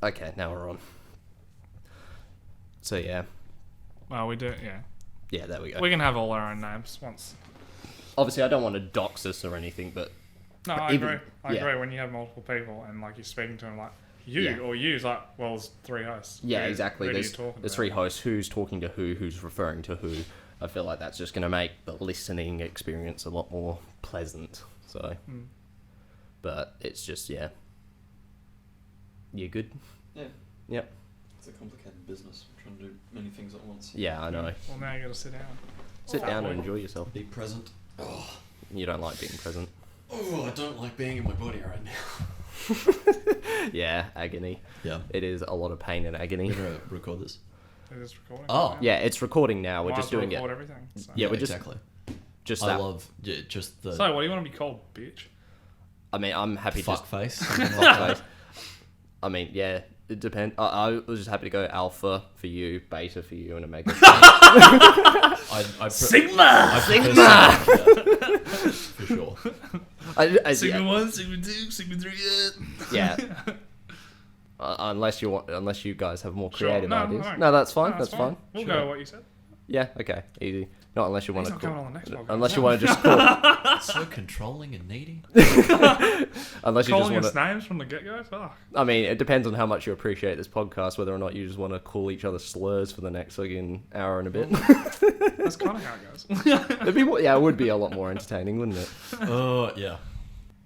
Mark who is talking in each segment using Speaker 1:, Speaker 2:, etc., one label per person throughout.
Speaker 1: Okay, now we're on. So yeah.
Speaker 2: Well, we do, yeah.
Speaker 1: Yeah, there we go.
Speaker 2: We can have all our own names once.
Speaker 1: Obviously, I don't want to dox us or anything, but...
Speaker 2: No, I agree. I agree when you have multiple people and like you're speaking to them like, or you's like, well, there's 3 hosts.
Speaker 1: Yeah, exactly.
Speaker 2: There's
Speaker 1: 3 hosts. Who's talking to who's referring to who. I feel like that's just going to make the listening experience a lot more pleasant. So, but it's just, yeah. You good?
Speaker 3: Yeah.
Speaker 1: Yep.
Speaker 3: It's a complicated business. I'm trying to do many things at once.
Speaker 1: Yeah, I know.
Speaker 2: Well, now you got to sit down.
Speaker 1: Sit down and enjoy yourself.
Speaker 3: Be present. Oh.
Speaker 1: You don't like being present.
Speaker 3: Oh, I don't like being in my body right now.
Speaker 1: Yeah, agony.
Speaker 3: Yeah.
Speaker 1: It is a lot of pain and agony.
Speaker 3: We're going to record this.
Speaker 2: It is recording.
Speaker 3: Oh.
Speaker 1: Yeah, it's recording now. We're just doing it.
Speaker 2: Everything, so.
Speaker 1: Yeah, we're just...
Speaker 3: Exactly.
Speaker 1: Just
Speaker 3: I
Speaker 1: that.
Speaker 3: love just the...
Speaker 2: So, what do you want to be called, bitch?
Speaker 1: I mean, I'm happy
Speaker 3: fuck
Speaker 1: just...
Speaker 3: face.
Speaker 1: Fuck face. I mean, yeah, it depends. I was just happy to go alpha for you, beta for you, and omega.
Speaker 2: Sigma!
Speaker 1: Sigma!
Speaker 3: Yeah, for sure.
Speaker 2: Sigma 1, Sigma 2, Sigma 3,
Speaker 1: yeah. Unless you guys have more creative ideas.
Speaker 2: Right.
Speaker 1: No, that's fine. That's fine.
Speaker 2: We'll
Speaker 1: Sure.
Speaker 2: go with what you said.
Speaker 1: Yeah. Okay. Easy. Not unless you want to.
Speaker 2: He's not coming on the next podcast.
Speaker 1: Unless you want to just call.
Speaker 3: So controlling and needy.
Speaker 1: Unless you
Speaker 2: Calling
Speaker 1: just
Speaker 2: us
Speaker 1: want to.
Speaker 2: names from the get-go? Fuck.
Speaker 1: I mean, it depends on how much you appreciate this podcast, whether or not you just want to call each other slurs for the next fucking hour and a bit.
Speaker 2: That's kind of how it goes.
Speaker 1: It'd be more, yeah, it would be a lot more entertaining, wouldn't it?
Speaker 3: Oh, yeah.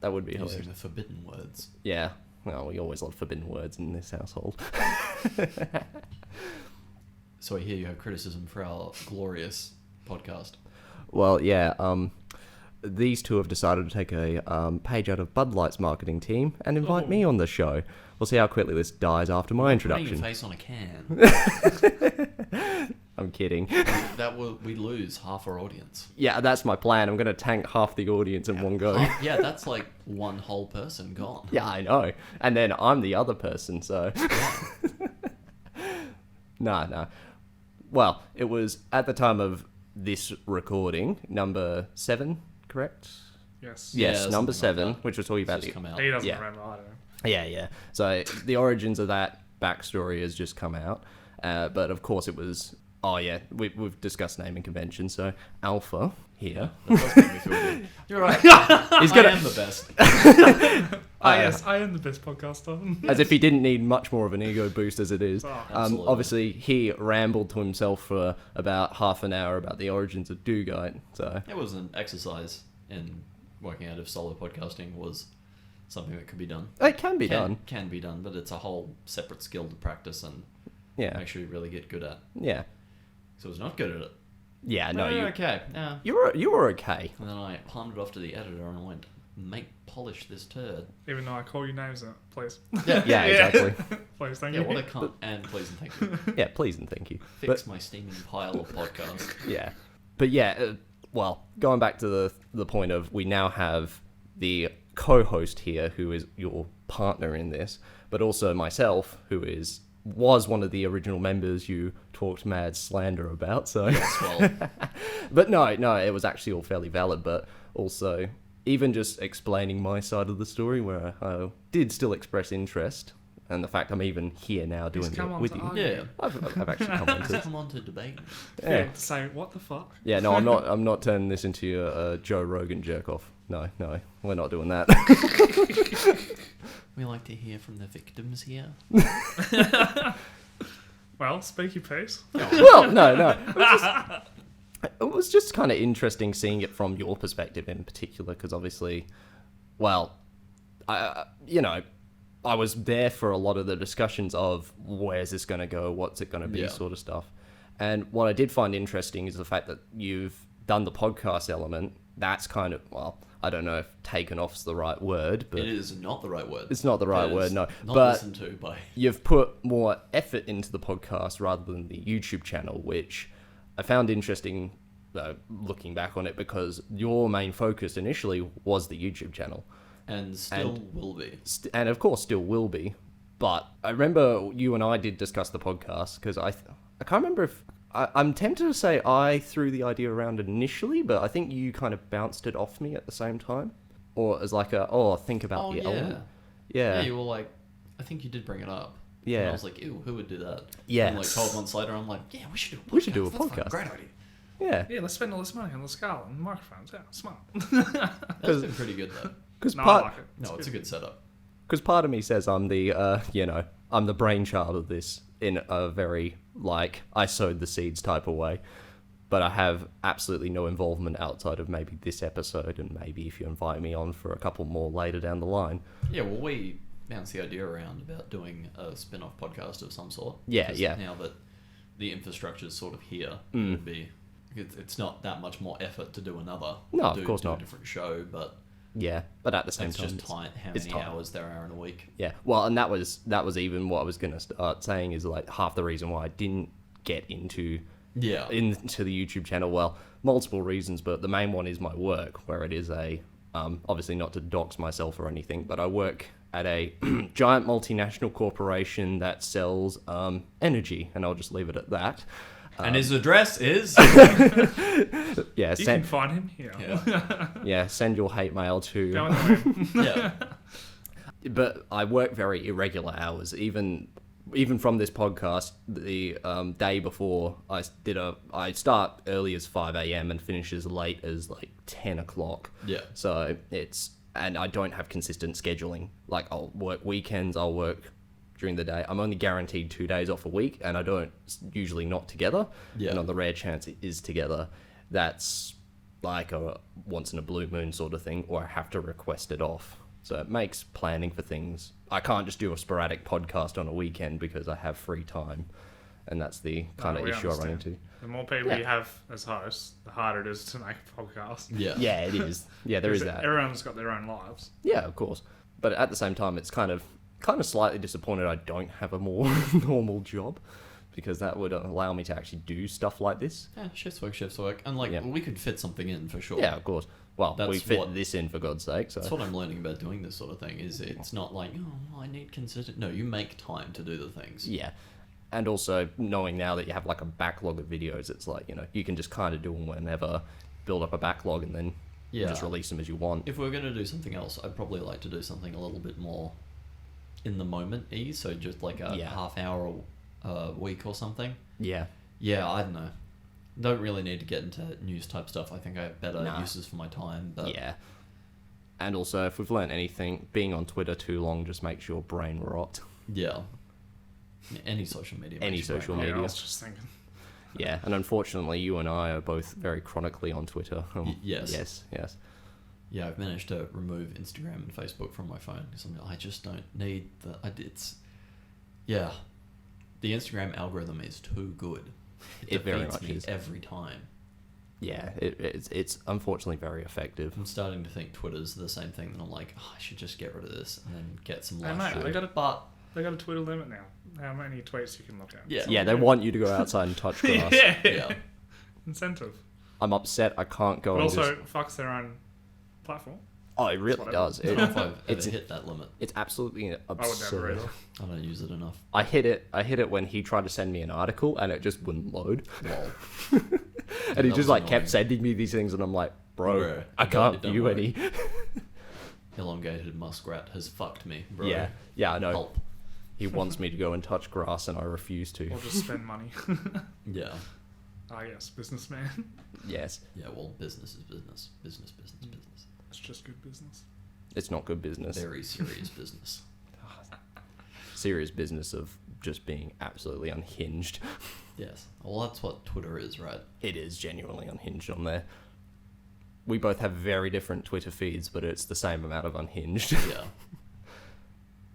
Speaker 1: That would be
Speaker 3: Using
Speaker 1: hilarious.
Speaker 3: the forbidden words.
Speaker 1: Yeah. Well, we always love forbidden words in this household.
Speaker 3: So I hear you have criticism for our glorious podcast.
Speaker 1: Well, yeah. These two have decided to take a page out of Bud Light's marketing team and invite me on the show. We'll see how quickly this dies after my
Speaker 3: Putting
Speaker 1: introduction.
Speaker 3: your face on a can.
Speaker 1: I'm kidding.
Speaker 3: We lose half our audience.
Speaker 1: Yeah, that's my plan. I'm going to tank half the audience in one go.
Speaker 3: Yeah, that's like one whole person gone.
Speaker 1: Yeah, I know. And then I'm the other person, so... Nah. Well, it was at the time of this recording, number 7, correct?
Speaker 2: Yes.
Speaker 1: Yes,
Speaker 3: Yeah,
Speaker 1: number
Speaker 3: something
Speaker 1: 7,
Speaker 3: like that.
Speaker 1: which was talking about
Speaker 3: It's
Speaker 1: the...
Speaker 3: just come out.
Speaker 2: He doesn't
Speaker 1: Yeah.
Speaker 2: remember, I don't know.
Speaker 1: Yeah. So the origins of that backstory has just come out. But of course it was... Oh, yeah, we've discussed naming convention, so Alpha here.
Speaker 3: That does make me feel good. You're right.
Speaker 1: He's
Speaker 3: I
Speaker 1: gonna-
Speaker 3: am the best.
Speaker 2: Yes, I am the best podcaster.
Speaker 1: As if he didn't need much more of an ego boost as it is.
Speaker 2: Oh,
Speaker 3: absolutely.
Speaker 1: Obviously, he rambled to himself for about half an hour about the origins of Dugite. So
Speaker 3: It was an exercise in working out if solo podcasting was something that could be done.
Speaker 1: it can be done.
Speaker 3: Can be done, but it's a whole separate skill to practice and
Speaker 1: Yeah,
Speaker 3: make sure you really get good at.
Speaker 1: yeah,
Speaker 3: So I was not good at it.
Speaker 1: yeah. No, you
Speaker 3: okay. Yeah.
Speaker 1: you were okay.
Speaker 3: And then I palmed it off to the editor and I went, mate, polish this turd.
Speaker 2: Even though I call you names out, please.
Speaker 1: Yeah, exactly.
Speaker 2: Please, thank
Speaker 3: Yeah,
Speaker 2: you.
Speaker 3: what a cunt. And please and thank you.
Speaker 1: Yeah, please and thank you.
Speaker 3: Fix my steaming pile of podcasts.
Speaker 1: Yeah, but yeah. Well, going back to the point of we now have the co-host here, who is your partner in this, but also myself, who was one of the original members you talked mad slander about. So,
Speaker 3: Yes, well,
Speaker 1: but no, it was actually all fairly valid. But also, even just explaining my side of the story, where I did still express interest, and the fact I'm even here now doing
Speaker 2: come
Speaker 1: it
Speaker 2: on
Speaker 1: with
Speaker 2: to
Speaker 1: you.
Speaker 2: argue.
Speaker 3: yeah.
Speaker 1: I've actually come on to
Speaker 3: Come on to debate.
Speaker 2: Yeah. To say, what the fuck?
Speaker 1: Yeah, no, I'm not turning this into a Joe Rogan jerk off. No, we're not doing that.
Speaker 3: We like to hear from the victims here.
Speaker 2: Well, speak your piece.
Speaker 1: Well, no. It was just kind of interesting seeing it from your perspective in particular, because obviously, well, I was there for a lot of the discussions of where's this going to go, what's it going to be,
Speaker 3: Yeah.
Speaker 1: sort of stuff. And what I did find interesting is the fact that you've done the podcast element. That's kind of, well, I don't know if taken off's the right word, but
Speaker 3: It is not the right word.
Speaker 1: it's not the right
Speaker 3: It
Speaker 1: word,
Speaker 3: is
Speaker 1: no.
Speaker 3: Not
Speaker 1: But
Speaker 3: listened to by...
Speaker 1: you've put more effort into the podcast rather than the YouTube channel, which I found interesting looking back on it, because your main focus initially was the YouTube channel.
Speaker 3: And still will be.
Speaker 1: And of course still will be. But I remember you and I did discuss the podcast, because I can't remember if... I'm tempted to say I threw the idea around initially, but I think you kind of bounced it off me at the same time. Or as like think about the element. Yeah.
Speaker 3: Yeah, you were like... I think you did bring it up.
Speaker 1: Yeah.
Speaker 3: And I was like, ew, who would do that?
Speaker 1: Yes.
Speaker 3: And like 12 months later, I'm like, yeah, we should do a podcast.
Speaker 1: We should do a
Speaker 3: That's a
Speaker 1: podcast.
Speaker 3: great idea.
Speaker 1: Yeah.
Speaker 2: Yeah, let's spend all this money on the Scarlet and microphones. Yeah, smart.
Speaker 3: That's been pretty good though.
Speaker 1: Because
Speaker 2: No, I
Speaker 1: part,
Speaker 2: like it.
Speaker 3: No, it's a good setup.
Speaker 1: Because part of me says I'm the, I'm the brainchild of this in a very, like, I sowed the seeds type of way. But I have absolutely no involvement outside of maybe this episode, and maybe if you invite me on for a couple more later down the line.
Speaker 3: Yeah, well, we bounced the idea around about doing a spin-off podcast of some sort.
Speaker 1: Yeah,
Speaker 3: Because
Speaker 1: yeah.
Speaker 3: Now that the infrastructure's sort of here, it would be... It's not that much more effort to do another.
Speaker 1: No, of course
Speaker 3: do
Speaker 1: not.
Speaker 3: a different show, but
Speaker 1: Yeah, but at the same
Speaker 3: it's
Speaker 1: time,
Speaker 3: just time, how
Speaker 1: it's
Speaker 3: many
Speaker 1: time.
Speaker 3: hours there are in a week.
Speaker 1: Yeah, well, and that was even what I was gonna start saying is like half the reason why I didn't get into
Speaker 3: Yeah.
Speaker 1: the YouTube channel. Well, multiple reasons, but the main one is my work, where it is a obviously not to dox myself or anything, but I work at a giant multinational corporation that sells energy, and I'll just leave it at that.
Speaker 3: And his address is...
Speaker 1: Yeah,
Speaker 2: You can find him here.
Speaker 3: yeah.
Speaker 1: send your hate mail to.
Speaker 2: Go on the web.
Speaker 3: Yeah.
Speaker 1: But I work very irregular hours. Even from this podcast, the day before I start early as 5 a.m. and finish as late as like 10 o'clock.
Speaker 3: Yeah.
Speaker 1: So and I don't have consistent scheduling. Like I'll work weekends, I'll work during the day. I'm only guaranteed 2 days off a week, and I don't usually not together.
Speaker 3: Yeah.
Speaker 1: And on the rare chance it is together, that's like a once in a blue moon sort of thing, or I have to request it off. So it makes planning for things. I can't just do a sporadic podcast on a weekend because I have free time, and that's the kind of
Speaker 2: we
Speaker 1: issue I run
Speaker 2: understand.
Speaker 1: into.
Speaker 2: The more people
Speaker 1: Yeah.
Speaker 2: you have as hosts, the harder it is to make a podcast.
Speaker 3: Yeah.
Speaker 1: Yeah, it is. Yeah, there is
Speaker 2: Because
Speaker 1: that.
Speaker 2: Everyone's got their own lives.
Speaker 1: Yeah, of course. But at the same time, it's kind of slightly disappointed I don't have a more normal job, because that would allow me to actually do stuff like this.
Speaker 3: Yeah, shifts work. And like,
Speaker 1: Yeah.
Speaker 3: we could fit something in for sure.
Speaker 1: Yeah, of course. Well, we
Speaker 3: That's
Speaker 1: fit
Speaker 3: what-
Speaker 1: this in for God's sake. So
Speaker 3: That's what I'm learning about doing this sort of thing, is it's not like, oh, I need consistent... No, you make time to do the things.
Speaker 1: yeah. And also knowing now that you have like a backlog of videos, it's like, you can just kind of do them whenever, build up a backlog, and then
Speaker 3: Yeah.
Speaker 1: just release them as you want.
Speaker 3: If we're going to do something else, I'd probably like to do something a little bit more in the moment-y, so just like a
Speaker 1: Yeah.
Speaker 3: half hour a week or something.
Speaker 1: Yeah.
Speaker 3: Yeah, I don't know. Don't really need to get into news type stuff. I think I have better
Speaker 1: Nah.
Speaker 3: uses for my time. But
Speaker 1: Yeah. And also, if we've learned anything, being on Twitter too long just makes your brain rot.
Speaker 3: yeah. Any social media.
Speaker 1: Any
Speaker 3: makes your brain
Speaker 1: social
Speaker 3: rot.
Speaker 2: Yeah,
Speaker 1: media.
Speaker 2: I was just thinking.
Speaker 1: Yeah, and unfortunately, you and I are both very chronically on Twitter.
Speaker 3: Yes.
Speaker 1: Yes.
Speaker 3: Yeah, I've managed to remove Instagram and Facebook from my phone because I just don't need the... Yeah. The Instagram algorithm is too good.
Speaker 1: It very
Speaker 3: defeats
Speaker 1: much
Speaker 3: me
Speaker 1: is.
Speaker 3: every time.
Speaker 1: Yeah, it's unfortunately very effective.
Speaker 3: I'm starting to think Twitter's the same thing, and I'm like, I should just get rid of this and then get some
Speaker 2: Hey,
Speaker 3: live
Speaker 2: mate,
Speaker 3: shit.
Speaker 2: they got a-
Speaker 3: But
Speaker 2: They got a Twitter limit now. How many tweets you can look at?
Speaker 3: Yeah.
Speaker 1: Yeah, they want you to go outside and touch grass.
Speaker 3: yeah,
Speaker 2: Incentive.
Speaker 1: I'm upset I can't go
Speaker 2: But
Speaker 1: and
Speaker 2: also
Speaker 1: just...
Speaker 2: fucks their own platform.
Speaker 1: Oh, it really
Speaker 2: whatever.
Speaker 1: does.
Speaker 3: I don't know if I've
Speaker 1: It's-
Speaker 3: ever hit that limit.
Speaker 1: It's absolutely
Speaker 2: I would never
Speaker 1: absurd.
Speaker 2: either.
Speaker 3: I don't use it enough.
Speaker 1: I hit it when he tried to send me an article and it just wouldn't load.
Speaker 3: Lol.
Speaker 1: And he
Speaker 3: that
Speaker 1: just
Speaker 3: was
Speaker 1: like
Speaker 3: annoying.
Speaker 1: kept sending me these things and I'm like, bro,
Speaker 3: Bruh,
Speaker 1: I can't
Speaker 3: don't
Speaker 1: view
Speaker 3: worry.
Speaker 1: any.
Speaker 3: Elongated muskrat has fucked me, bro.
Speaker 1: Yeah, I know.
Speaker 3: Help.
Speaker 1: He wants me to go and touch grass and I refuse to.
Speaker 2: Or just spend money.
Speaker 3: Yeah.
Speaker 2: Ah, yes, businessman.
Speaker 1: Yes,
Speaker 3: Yeah, well, business is business. Business.
Speaker 2: It's just good business.
Speaker 1: it's not good business.
Speaker 3: Very serious business.
Speaker 1: Serious business of just being absolutely unhinged.
Speaker 3: Yes. Well, that's what Twitter is, right?
Speaker 1: It is genuinely unhinged on there. We both have very different Twitter feeds, but it's the same amount of unhinged.
Speaker 3: Yeah.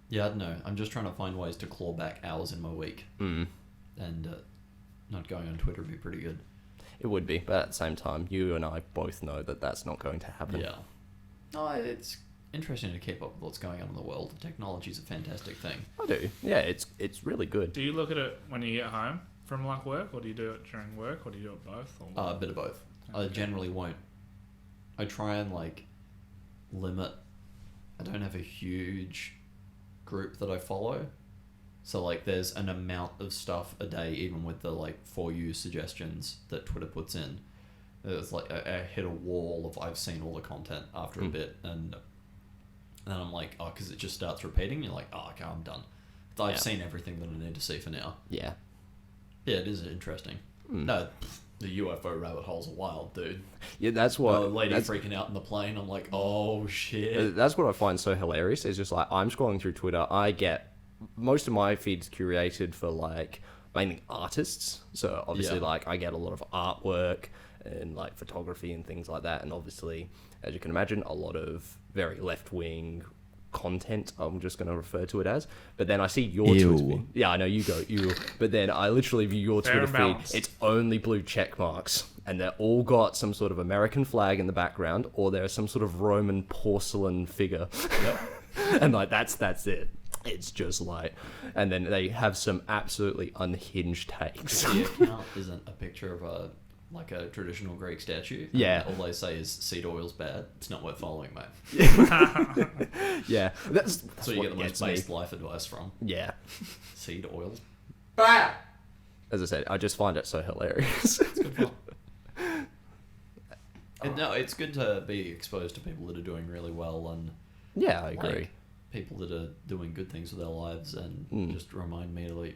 Speaker 3: Yeah, I don't know. I'm just trying to find ways to claw back hours in my week.
Speaker 1: Mm.
Speaker 3: And not going on Twitter would be pretty good.
Speaker 1: It would be, but at the same time, you and I both know that that's not going to happen.
Speaker 3: Yeah. No, it's interesting to keep up with what's going on in the world. Technology's a fantastic thing.
Speaker 1: I do. Yeah, it's really good.
Speaker 2: Do you look at it when you get home from like work, or do you do it during work, or do you do it both? Or
Speaker 3: A bit of both. I
Speaker 2: Okay.
Speaker 3: generally won't. I try and like limit. I don't have a huge group that I follow, so like there's an amount of stuff a day, even with the like for you suggestions that Twitter puts in. It's like I hit a wall of I've seen all the content after a bit, and then I'm like, oh, because it just starts repeating. You're like, oh, okay, I'm done. I've seen everything that I need to see for now.
Speaker 1: Yeah.
Speaker 3: Yeah, it is interesting. No, the UFO rabbit hole's wild, dude.
Speaker 1: Yeah, that's what...
Speaker 3: The lady freaking out in the plane, I'm like, oh, shit.
Speaker 1: That's what I find so hilarious. It's just like, I'm scrolling through Twitter, I get... Most of my feed's curated for, like, mainly artists. So, obviously, like, I get a lot of artwork and, like, photography and things like that. And, obviously, as you can imagine, a lot of very left-wing content, I'm just going to refer to it as. But then I see your Twitter feed. Yeah, I know, you go, you. But then I literally view your Twitter feed. It's only blue check marks. And they're all got some sort of American flag in the background, or there's some sort of Roman porcelain figure. Yep. And, like, that's it. It's just like... And then they have some absolutely unhinged takes.
Speaker 3: The account isn't a picture of a traditional Greek statue.
Speaker 1: Yeah.
Speaker 3: All they say is seed oil's bad. It's not worth following, mate.
Speaker 1: Yeah. That's
Speaker 3: so you get the most based life advice from.
Speaker 1: Yeah.
Speaker 3: Seed oil's bad.
Speaker 1: As I said, I just find it so hilarious.
Speaker 3: It's good fun. No, it's good to be exposed to people that are doing really well and...
Speaker 1: Yeah, I agree.
Speaker 3: People that are doing good things with their lives and just remind me to, like,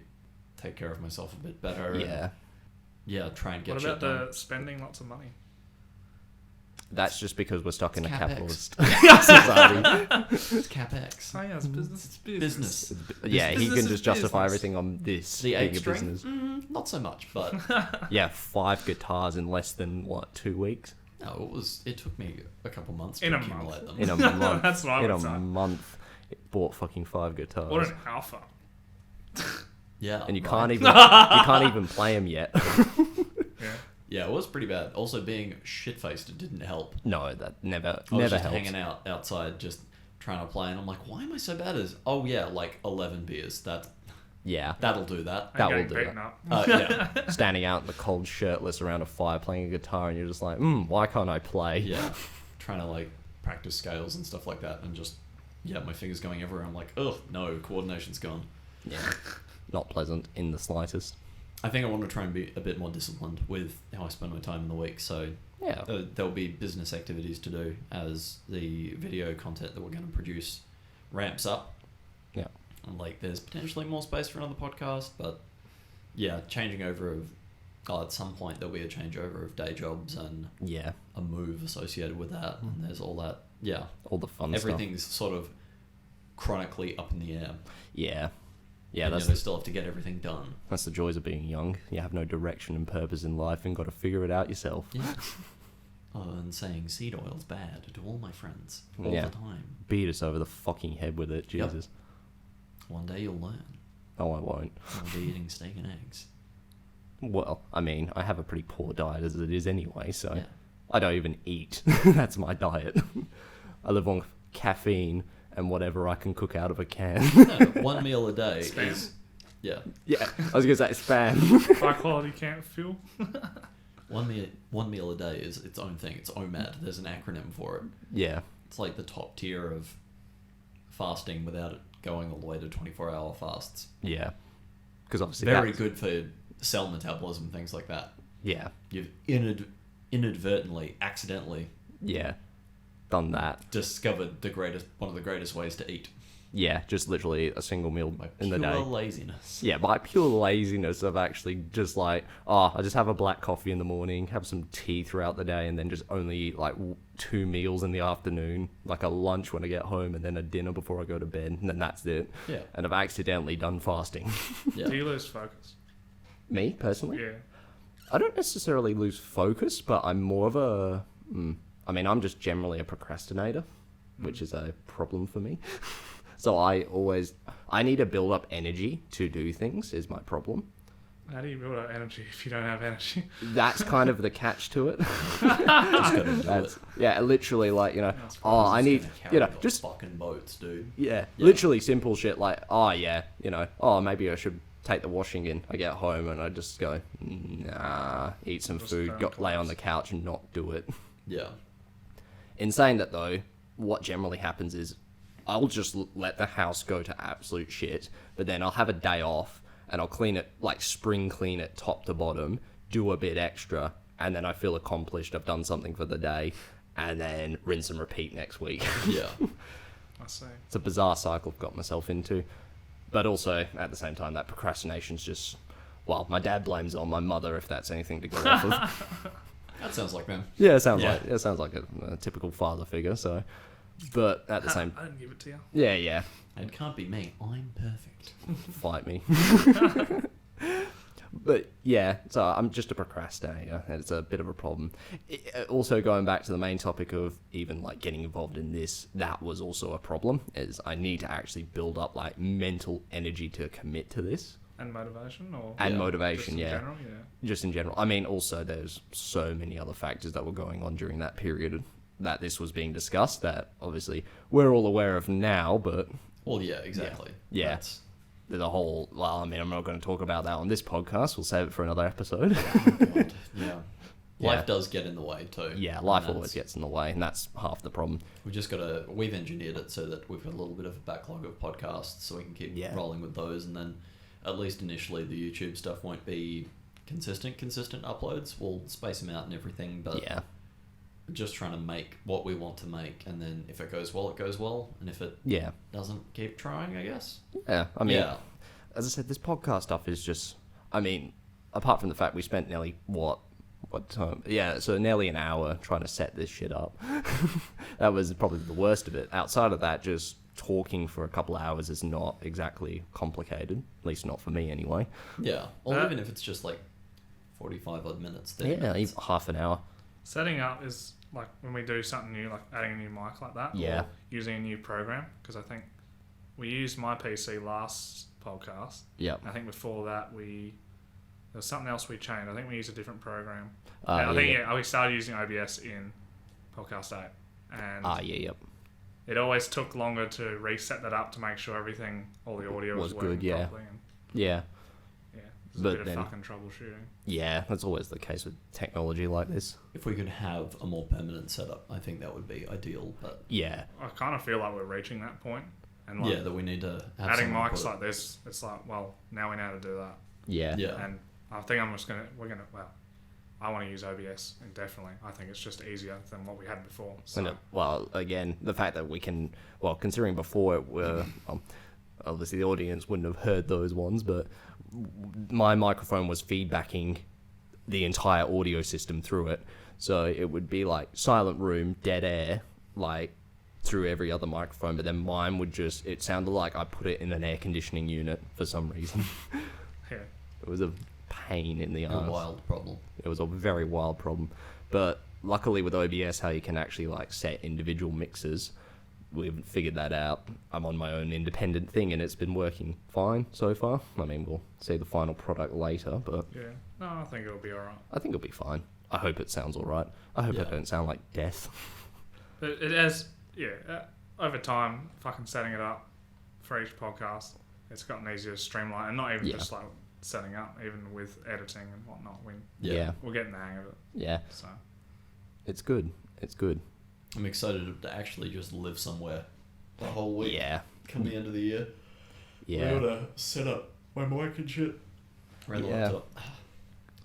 Speaker 3: take care of myself a bit better.
Speaker 1: Yeah.
Speaker 3: Yeah, try and get
Speaker 2: What
Speaker 3: shit
Speaker 2: about
Speaker 3: done.
Speaker 2: the spending lots of money?
Speaker 1: That's just because we're stuck in a
Speaker 3: CapEx.
Speaker 1: capitalist society.
Speaker 3: It's CapEx.
Speaker 2: Oh yeah, it's business. It's
Speaker 3: Business.
Speaker 1: Yeah, he
Speaker 2: Business
Speaker 1: can
Speaker 2: is
Speaker 1: just justify
Speaker 2: business.
Speaker 1: everything on this
Speaker 3: The
Speaker 1: being
Speaker 3: 8
Speaker 1: a
Speaker 3: string?
Speaker 1: business.
Speaker 3: Not so much, but...
Speaker 1: Yeah, 5 guitars in less than, 2 weeks?
Speaker 3: No, it took me a couple months to
Speaker 2: In a
Speaker 3: accumulate them.
Speaker 1: In a month.
Speaker 2: That's what I
Speaker 1: In
Speaker 2: would
Speaker 1: a
Speaker 2: say.
Speaker 1: month, it bought fucking 5 guitars.
Speaker 2: What an alpha.
Speaker 3: Yeah.
Speaker 1: And you
Speaker 3: right.
Speaker 1: can't even play them yet.
Speaker 2: Yeah.
Speaker 3: Yeah, it was pretty bad. Also, being shit-faced, it didn't help.
Speaker 1: No, that never
Speaker 3: I was
Speaker 1: never
Speaker 3: just
Speaker 1: helps.
Speaker 3: hanging out outside, just trying to play, and I'm like, why am I so bad at? Oh yeah, like 11 beers.
Speaker 1: Yeah,
Speaker 3: That'll do that.
Speaker 1: That will
Speaker 2: I'm
Speaker 1: do
Speaker 2: getting
Speaker 1: it.
Speaker 2: beaten up.
Speaker 3: Yeah,
Speaker 1: Standing out in the cold, shirtless, around a fire, playing a guitar, and you're just like, why can't I play?
Speaker 3: yeah. Trying to like practice scales and stuff like that, and just my fingers going everywhere. I'm like, ugh, no, coordination's gone.
Speaker 1: Yeah, not pleasant in the slightest.
Speaker 3: I think I want to try and be a bit more disciplined with how I spend my time in the week. So
Speaker 1: Yeah,
Speaker 3: there'll be business activities to do as the video content that we're going to produce ramps up.
Speaker 1: yeah,
Speaker 3: And like, there's potentially more space for another podcast, but yeah, changing over of at some point there'll be a changeover of day jobs and
Speaker 1: yeah.
Speaker 3: a move associated with that, and there's all that. Yeah,
Speaker 1: All the fun
Speaker 3: everything's sort of chronically up in the air.
Speaker 1: stuff. Yeah, yeah.
Speaker 3: And
Speaker 1: That's
Speaker 3: yet I still have to get everything done.
Speaker 1: that's the joys of being young. You have no direction and purpose in life, and got to figure it out yourself.
Speaker 3: Yeah. And saying seed oil's bad to all my friends all
Speaker 1: Yeah.
Speaker 3: the time.
Speaker 1: Beat us over the fucking head with it,
Speaker 3: Yep.
Speaker 1: Jesus.
Speaker 3: One day you'll learn.
Speaker 1: Oh, I won't.
Speaker 3: I'll be eating steak and eggs.
Speaker 1: Well, I mean, I have a pretty poor diet as it is anyway, so
Speaker 3: Yeah.
Speaker 1: I don't even eat. That's my diet. I live on caffeine and whatever I can cook out of a can.
Speaker 3: No, 1 meal a day
Speaker 2: Spam.
Speaker 3: is... Yeah.
Speaker 1: Yeah, I was going to say spam.
Speaker 2: High quality camp fuel.
Speaker 3: One meal a day is its own thing. It's OMAD. There's an acronym for it.
Speaker 1: Yeah,
Speaker 3: It's like the top tier of fasting without it going all the way to 24-hour fasts.
Speaker 1: yeah. Because obviously
Speaker 3: Very
Speaker 1: that's-
Speaker 3: good for cell metabolism, things like that.
Speaker 1: Yeah,
Speaker 3: You've inadvertently, accidentally
Speaker 1: yeah. Done that.
Speaker 3: discovered one of the greatest ways to eat.
Speaker 1: Yeah, just literally a single meal
Speaker 3: By
Speaker 1: in the
Speaker 3: pure
Speaker 1: day.
Speaker 3: laziness.
Speaker 1: Yeah, by pure laziness of actually just like, I just have a black coffee in the morning, have some tea throughout the day, and then just only eat like 2 meals in the afternoon, like a lunch when I get home, and then a dinner before I go to bed, and then that's it.
Speaker 3: Yeah.
Speaker 1: And I've accidentally done fasting.
Speaker 3: Yeah.
Speaker 2: Do you lose focus?
Speaker 1: Me, personally?
Speaker 2: Yeah.
Speaker 1: I don't necessarily lose focus, but I'm more of a... I'm just generally a procrastinator, which is a problem for me. So I need to build up energy to do things, is my problem.
Speaker 2: How do you build up energy if you don't have energy?
Speaker 1: That's kind of the catch to it.
Speaker 3: Just gotta do
Speaker 1: That's,
Speaker 3: it.
Speaker 1: yeah, literally like,
Speaker 2: That's
Speaker 1: I
Speaker 3: Just
Speaker 1: need,
Speaker 3: gonna carry the
Speaker 1: just,
Speaker 3: fucking boats, dude.
Speaker 1: yeah,
Speaker 3: Yeah.
Speaker 1: literally simple shit like, maybe I should take the washing in. I get home and I just go, nah, eat some
Speaker 2: Just
Speaker 1: food,
Speaker 2: don't
Speaker 1: lay on
Speaker 2: collapse.
Speaker 1: the couch and not do it.
Speaker 3: Yeah.
Speaker 1: In saying that though, what generally happens is I'll just let the house go to absolute shit, but then I'll have a day off and I'll clean it, like spring clean it top to bottom, do a bit extra, and then I feel accomplished, I've done something for the day, and then rinse and repeat next week.
Speaker 3: Yeah.
Speaker 2: I see.
Speaker 1: It's a bizarre cycle I've got myself into. But also, at the same time, that procrastination's just... Well, my dad blames it on my mother, if that's anything to go off of.
Speaker 3: That sounds like them.
Speaker 1: Yeah, it sounds like a typical father figure, so... But at the same...
Speaker 2: I didn't give it to you.
Speaker 1: Yeah.
Speaker 3: It can't be me. I'm perfect.
Speaker 1: Fight me. But yeah, so I'm just a procrastinator, and it's a bit of a problem. Also, going back to the main topic of even like getting involved in this, that was also a problem, is I need to actually build up like mental energy to commit to this.
Speaker 2: And motivation, or
Speaker 1: Motivation,
Speaker 2: just in
Speaker 1: yeah.
Speaker 2: general,
Speaker 1: Just in general. I mean, also there's so many other factors that were going on during that period that this was being discussed that obviously we're all aware of now, but...
Speaker 3: Well, yeah, exactly.
Speaker 1: Yeah. There's a whole... Well, I mean, I'm not going to talk about that on this podcast. We'll save it for another episode.
Speaker 3: Oh, God. Yeah. Life does get in the way too.
Speaker 1: Yeah, life always gets in the way, and that's half the problem.
Speaker 3: We've engineered it so that we've got a little bit of a backlog of podcasts, so we can keep rolling with those, and then at least initially the YouTube stuff won't be consistent uploads. We'll space them out and everything, but just trying to make what we want to make, and then if it goes well, it goes well, and if it doesn't, keep trying, I guess.
Speaker 1: Yeah, I mean, as I said, this podcast stuff is just, I mean, apart from the fact we spent nearly, what time? Yeah, so nearly an hour trying to set this shit up. That was probably the worst of it. Outside of that, just talking for a couple of hours is not exactly complicated, at least not for me anyway.
Speaker 3: Yeah, or even if it's just like 45 odd minutes.
Speaker 1: Yeah, even half an hour.
Speaker 2: Setting up is like when we do something new, like adding a new mic like that, or using a new program, because I think we used my PC last podcast.
Speaker 1: Yeah.
Speaker 2: I think before that there was something else we changed. I think we used a different program. We started using OBS in podcast 8. And it always took longer to reset that up to make sure all the audio was working
Speaker 1: good,
Speaker 2: properly. It's a bit of fucking troubleshooting.
Speaker 1: Yeah, that's always the case with technology like this.
Speaker 3: If we could have a more permanent setup, I think that would be ideal. But
Speaker 1: yeah,
Speaker 2: I kind of feel like we're reaching that point, and
Speaker 3: that we need to have
Speaker 2: adding mics like this. It's like, well, now we know how to do that.
Speaker 1: Yeah.
Speaker 2: And I think I want to use OBS indefinitely. I think it's just easier than what we had before. So.
Speaker 1: Well, again, the fact that we can, considering before it were, obviously the audience wouldn't have heard those ones, but my microphone was feedbacking the entire audio system through it. So it would be like silent room, dead air, like through every other microphone, but then mine would it sounded like I put it in an air conditioning unit for some reason.
Speaker 2: Yeah.
Speaker 1: It was a pain in the ass.
Speaker 3: A wild problem.
Speaker 1: It was a very wild problem. But luckily with OBS, how you can actually like set individual mixes, we've figured that out. I'm on my own independent thing, and it's been working fine so far. I mean, we'll see the final product later, but...
Speaker 2: Yeah. No, I think it'll be alright.
Speaker 1: I think it'll be fine. I hope it sounds alright. I hope it don't sound like death.
Speaker 2: But it has... Yeah, over time, fucking setting it up for each podcast, it's gotten easier to streamline, and not even just like setting up, even with editing and whatnot. We're getting the hang of it.
Speaker 1: Yeah.
Speaker 2: So
Speaker 1: it's good.
Speaker 3: I'm excited to actually just live somewhere the whole week.
Speaker 1: Yeah.
Speaker 3: Come the end of the year.
Speaker 1: Yeah.
Speaker 3: Be able to set up my mic and shit around the laptop.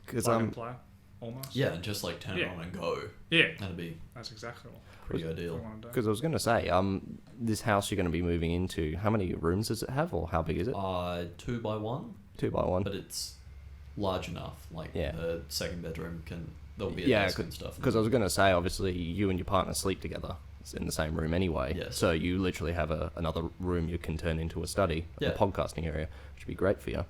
Speaker 1: Because
Speaker 2: plug and play, almost.
Speaker 3: Yeah, and just like turn it on and go.
Speaker 2: Yeah.
Speaker 3: That's
Speaker 2: exactly what.
Speaker 3: Pretty ideal.
Speaker 1: Because I was going to say, this house you're going to be moving into, how many rooms does it have, or how big is it?
Speaker 3: 2 by 1.
Speaker 1: 2 by 1.
Speaker 3: But it's large enough. Like the second bedroom there'll be a desk and stuff.
Speaker 1: Because I was going to say, obviously, you and your partner sleep together in the same room anyway.
Speaker 3: Yes.
Speaker 1: So you literally have another room you can turn into a study, a podcasting area, which would be great for you.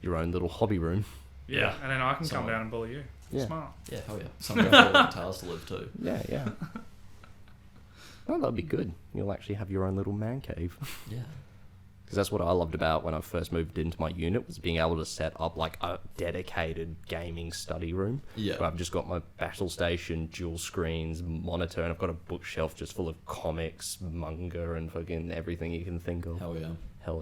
Speaker 1: Your own little hobby room.
Speaker 2: Yeah, and then I can come down and bully you.
Speaker 1: Yeah.
Speaker 2: Smart.
Speaker 3: Yeah, hell yeah. Somewhere for all the guitars to live too.
Speaker 1: Yeah. Well, that'll be good. You'll actually have your own little man cave.
Speaker 3: Yeah.
Speaker 1: Because that's what I loved about when I first moved into my unit, was being able to set up like a dedicated gaming study room.
Speaker 3: Yeah.
Speaker 1: Where I've just got my battle station, dual screens, monitor, and I've got a bookshelf just full of comics, manga, and fucking everything you can think of. Hell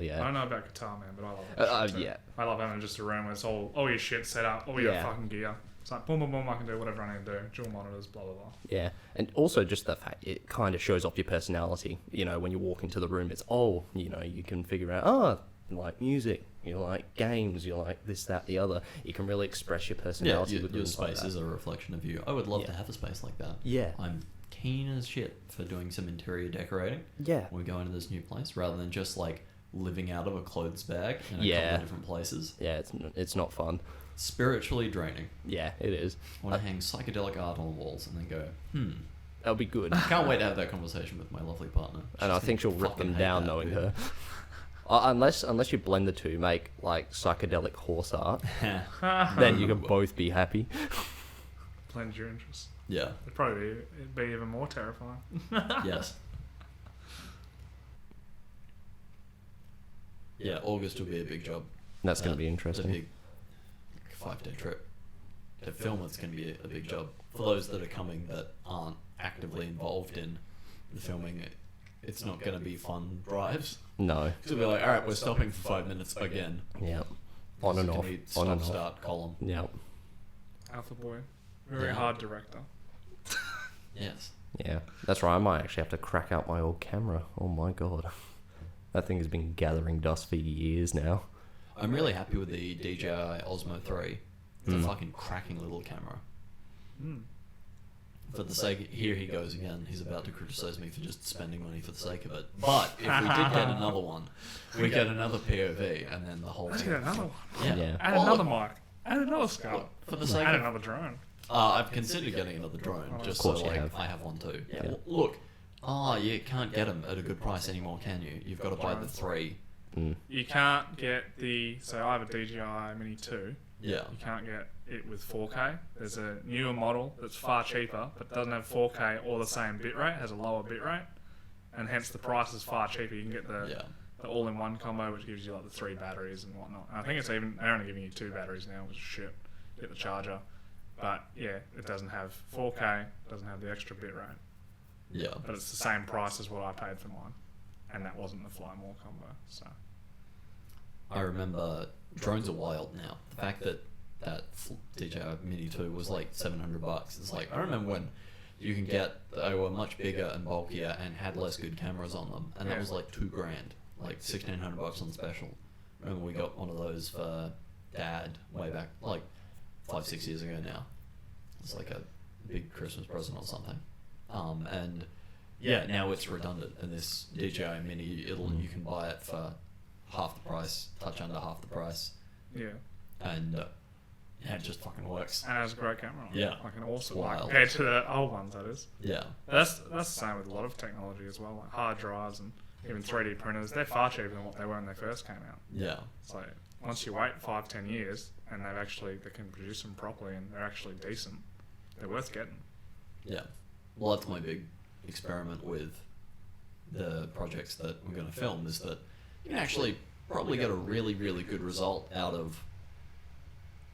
Speaker 1: yeah.
Speaker 2: I don't know about guitar, man, but I love it.
Speaker 1: Yeah.
Speaker 2: I love having just a room where it's all your shit set up, all your fucking gear. It's like, boom, boom, boom, I can do whatever I need to do. Dual monitors, blah, blah, blah.
Speaker 1: Yeah. And also just the fact it kind of shows off your personality. You know, when you walk into the room, it's, you can figure out, you like music, you like games, you like this, that, the other. You can really express your personality.
Speaker 3: Yeah, your space is a reflection of you. I would love to have a space like that.
Speaker 1: Yeah.
Speaker 3: I'm keen as shit for doing some interior decorating.
Speaker 1: Yeah.
Speaker 3: When we go into this new place, rather than just like living out of a clothes bag in a couple of different places.
Speaker 1: Yeah, it's not fun.
Speaker 3: Spiritually draining.
Speaker 1: Yeah, it is.
Speaker 3: I want to hang psychedelic art on the walls and then go,
Speaker 1: That'll be good.
Speaker 3: Can't wait to have that conversation with my lovely partner.
Speaker 1: And I think she'll rip them down knowing her. Unless you blend the two, make like psychedelic horse art, then you can both be happy.
Speaker 2: Blend your interests.
Speaker 3: Yeah.
Speaker 2: It'd be even more terrifying.
Speaker 3: Yes. Yeah, August will be a big job.
Speaker 1: That's going to be interesting.
Speaker 3: It's a big 5-day trip. To film it's going to be a big job. For those that are coming that aren't actively involved in the filming, it's not going to be fun drives.
Speaker 1: No.
Speaker 3: So we'll be like, alright, we're stopping for 5 minutes again.
Speaker 1: Yeah. On and off. On and off.
Speaker 3: Start column.
Speaker 1: Yeah.
Speaker 2: Alpha Boy. Very hard director.
Speaker 3: Yes.
Speaker 1: Yeah. That's right. I might actually have to crack out my old camera. Oh my god. That thing has been gathering dust for years now.
Speaker 3: I'm really happy with the DJI Osmo 3. It's a fucking cracking little camera. For the sake, here he goes again. He's about to criticize me for just spending money for the sake of it. But if we did get another one, we get another POV, and then the whole
Speaker 2: Let's
Speaker 3: thing.
Speaker 2: get another one.
Speaker 3: Yeah.
Speaker 2: Add another mic. Add another scope.
Speaker 3: For the sake
Speaker 2: Add
Speaker 3: of,
Speaker 2: another drone.
Speaker 3: I've considered getting another drone, just so like I have one too. Yeah. Well, look, you can't get them at a good price anymore, can you? You've got to buy the 3.
Speaker 2: You can't get so I have a DJI Mini 2.
Speaker 3: Yeah.
Speaker 2: You can't get it with 4K. There's a newer model that's far cheaper, but doesn't have 4K or the same bitrate, has a lower bitrate, and hence the price is far cheaper. You can get the all-in-one combo, which gives you like the 3 batteries and whatnot. And I think they're only giving you 2 batteries now, which is shit. Get the charger. But yeah, it doesn't have 4K, doesn't have the extra bitrate.
Speaker 3: Yeah.
Speaker 2: But it's the same price as what I paid for mine. And that wasn't the Fly More combo, so.
Speaker 3: I remember drones are wild now. The fact that DJI Mini 2 was like $700. It's like, I remember when you can get, they were much bigger and bulkier and had less good cameras on them. And that was like $2,000, like $1,600 on special. Remember we got one of those for Dad way back, like 5-6 years ago now. It's like a big Christmas present or something. And yeah, now it's redundant. And this DJI Mini, you can buy it for half the price, touch under half the price.
Speaker 2: Yeah.
Speaker 3: And it just fucking works.
Speaker 2: And it has a great camera on it.
Speaker 3: Yeah.
Speaker 2: Like an awesome
Speaker 3: Wild.
Speaker 2: one. Compared to the old ones, that is.
Speaker 3: Yeah.
Speaker 2: That's the same with a lot of technology as well. Like hard drives and even 3D printers, they're far cheaper than what they were when they first came out.
Speaker 3: Yeah.
Speaker 2: It's like, once you wait 5-10 years and they can produce them properly and they're actually decent, they're worth getting.
Speaker 3: Yeah. Well, that's my big experiment with the projects that we're going to film, is that you can actually probably get a really, really good result out of